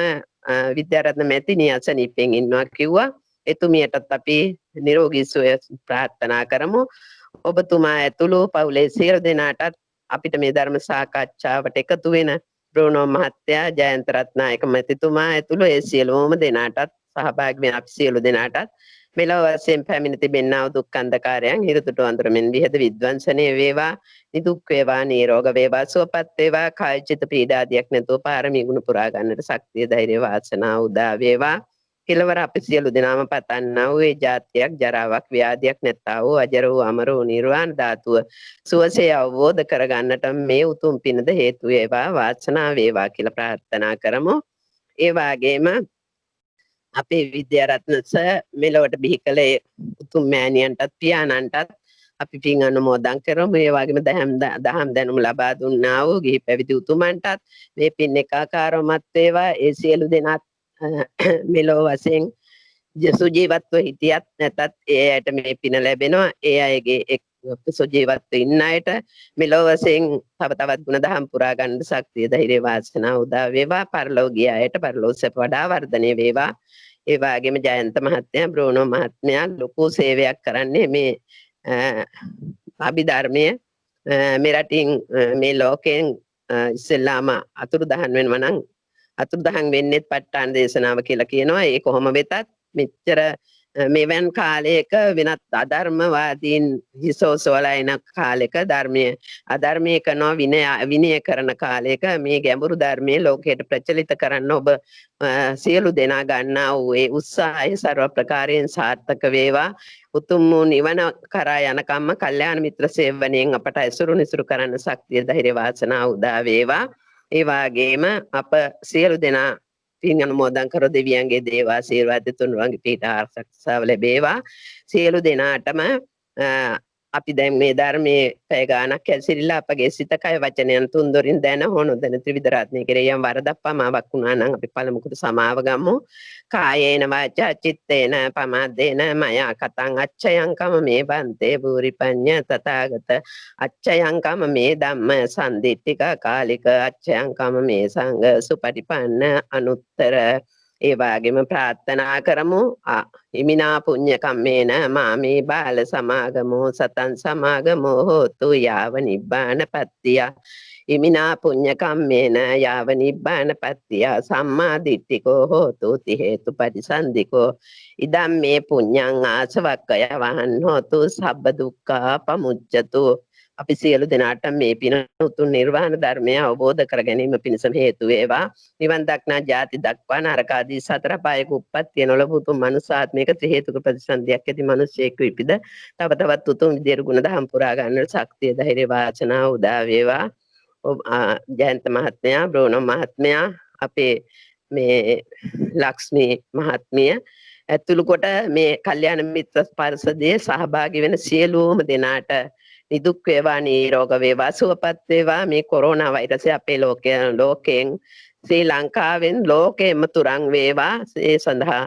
විද්‍යාරත්න මැතිණිය අසනීපෙන් ඉන්නවා කිව්වා. එතුමියටත් අපි නිරෝගී සුවය ප්‍රාර්ථනා කරමු. ඔබතුමා ඇතුළු පවුලේ සියලු දෙනාටත් අපිට මේ ධර්ම සාකච්ඡාවට එකතු වෙන බ්‍රෝනෝ මහත්තයා ජයන්ත රත්නායක මැතිතුමා ඇතුළු ඒ සියලුම දෙනාටත් සහභාගී වෙන අපි සියලු දෙනාටත් මෙලොව වශයෙන් පැමිණ තිබෙනා වූ දුක් අන්ධකාරයන් හිරතුට අඳුරමින් විහෙද විද්වංශනේ වේවා නිදුක් වේවා නිරෝග වේවා සුවපත් වේවා කාය චිත්ත පීඩාදියක් නැතුව පාරමී ගුණ පුරා ගන්නට ශක්තිය ධෛර්ය වාසනාව උදා වේවා. කෙලවර අපි සියලු දෙනාම පතන්නා වූ ඒ ජාතියක් ජරාවක් ව්‍යාධියක් නැත්තා වූ අජර වූ අමර වූ නිර්වාණ ධාතුව සුවසේ අවබෝධ කරගන්නට මේ උතුම් පිනද හේතු වේවා වාසනාව වේවා කියලා ප්‍රාර්ථනා කරමු. ඒ වගේම අපේ විද්‍යාරත්න මෙලොවට බිහි කළේ උතුම් මෑණියන්ටත් පියාණන්ටත් අපි පින් අනුමෝදන් කරමු. ඒ වගේම දහම් දැනුම ලබා දුන්නා වූ ගිහි පැවිදි උතුමන්ටත් මේ පින් එකාකාරවමත් වේවා. ඒ සියලු දෙනාත් මෙලොව වශයෙන් සුජීවත්ව හිටියත් නැතත් ඒ අයට මේ පින ලැබෙනවා. ඒ අයගේ සුජීවත්ව ඉන්න අයට මෙලොව වශයෙන් තව තවත් ගුණ දහම් පුරා ගන්න ශක්තිය ධෛර්ය වාසනාව උදා වේවා. පරලෝක ගිය අයට පරලෝක සැප වඩා වර්ධනය වේවා. ඒ වගේම ජයන්ත මහත්මයා බ්‍රෝනෝ මහත්මයා ලොකු සේවයක් කරන්නේ මේ අභිධර්මයේ මේ රටින් මේ ලෝකයෙන් ඉස්සෙල්ලාම අතුරුදහන් වෙනවා නම් අතුරුදහන් වෙන්නේ ප ဋ ාණ දේශනාව කියලා කියනවා. ඒ කොහොම වෙතත් මෙච්චර මෙවන් කාලයක වෙනත් අධර්මවාදීන් හිසෝසවලා එන කාලයක ධර්මයේ අධර්මයේ කරනවා විනය කරන කාලයක මේ ගැඹුරු ධර්මයේ ලෝකයට ප්‍රචලිත කරන්න ඔබ සියලු දෙනා ගන්නා වූ ඒ උත්සාහය ਸਰව ප්‍රකාරයෙන් සාර්ථක වේවා. උතුම් වූ නිවන කරා යන කම්ම කල්යාණ මිත්‍ර සේවනයෙන් අපට ඇසුරු නිසුරු කරන්න ශක්තිය ධෛර්ය වාසනාව උදා වේවා. ඒ වගේම අප සියලු දෙනා පින් අනුමෝදන් කර දෙවියන්ගේ දේව ආශිර්වාද තුන්වන්ගේ පීඨ ආරක්ෂාව ලැබේවා. සියලු දෙනාටම අපි දැන් මේ ධර්මයේ පැය ගානක් ඇසිරිලා අපගේ සිත කය වචනයන් තුන්දොරින් දැන හොනොදෙන ත්‍රිවිධ රත්නයේ කෙරෙහිම් වරදක් පමාවක් වුණා නම් අපි පළමුකට සමාව ගමු. කායේන වාචා චිත්තේන පමාදේන මයා කතං අච්ඡයං කම මේ බන්තේ භූරිපඤ්ඤ තථාගත අච්ඡයං කම මේ ධම්ම සම්දිට්ඨික කාලික අච්ඡයං කම මේ සංඝ සුපටිපන්න අනුත්තර. ඒ වගේම ප්‍රාර්ථනා කරමු හිමිනා පුඤ්ඤ කම්මේන මාමේ බාල සමාගමෝ සතං සමාගමෝ හෝතු යාව නිබ්බාන පත්තිය. හිමිනා පුඤ්ඤ කම්මේන යාව නිබ්බාන පත්තිය සම්මා දිට්ඨිකෝ හෝතු ති හේතු පරිසන්දිකෝ ඉදම් මේ පුඤ්ඤං ආසවක්කය වහන් හෝතු සබ්බ දුක්ඛා පමුච්ඡතු. අපි සියලු දෙනාට මේ පින උතුම් නිර්වාණ ධර්මය අවබෝධ කර ගැනීම පිණිසම හේතු වේවා. නිවන් දක්නා ජාති දක්වා නරක ආදී සතර පායක උප්පත්තිය නොලබු උතුම් මනුසාත්මික ත්‍රි හේතුක ප්‍රතිසන්දියක් ඇති මිනිසෙක් විපිද තව තවත් උතුම් විදියට ගුණ දහම් පුරා ගන්නට ශක්තිය ධෛර්ය වාසනාව උදා වේවා. ජයන්ත මහත්මයා බ්‍රෝනෝ මහත්මයා අපේ මේ ලක්ෂ්මී මහත්මිය ඇතුළු කොට මේ කල්යාණ මිත්‍ර ස්පර්ශයේ සහභාගී වෙන සියලුම දෙනාට නිදුක් වේවා නිරෝග වේවා සුවපත් වේවා. මේ කොරෝනා වෛරසය අපේ ලෝකයෙන් ශ්‍රී ලංකාවෙන් ලෝකෙම තුරන් වේවා. ඒ සඳහා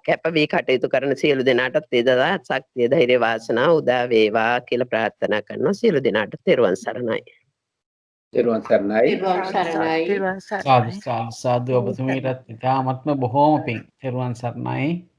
කැපවී කටයුතු කරන සියලු දෙනාට තෙදා ශක්තිය ධෛර්ය වාසනාව උදා වේවා කියලා ප්‍රාර්ථනා කරනවා. සියලු දෙනාට තෙරුවන් සරණයි. තෙරුවන් සරණයි. සාදු සාදු ඔබතුමීටත් ඉතාමත්ම බොහෝම පිං. තෙරුවන් සරණයි.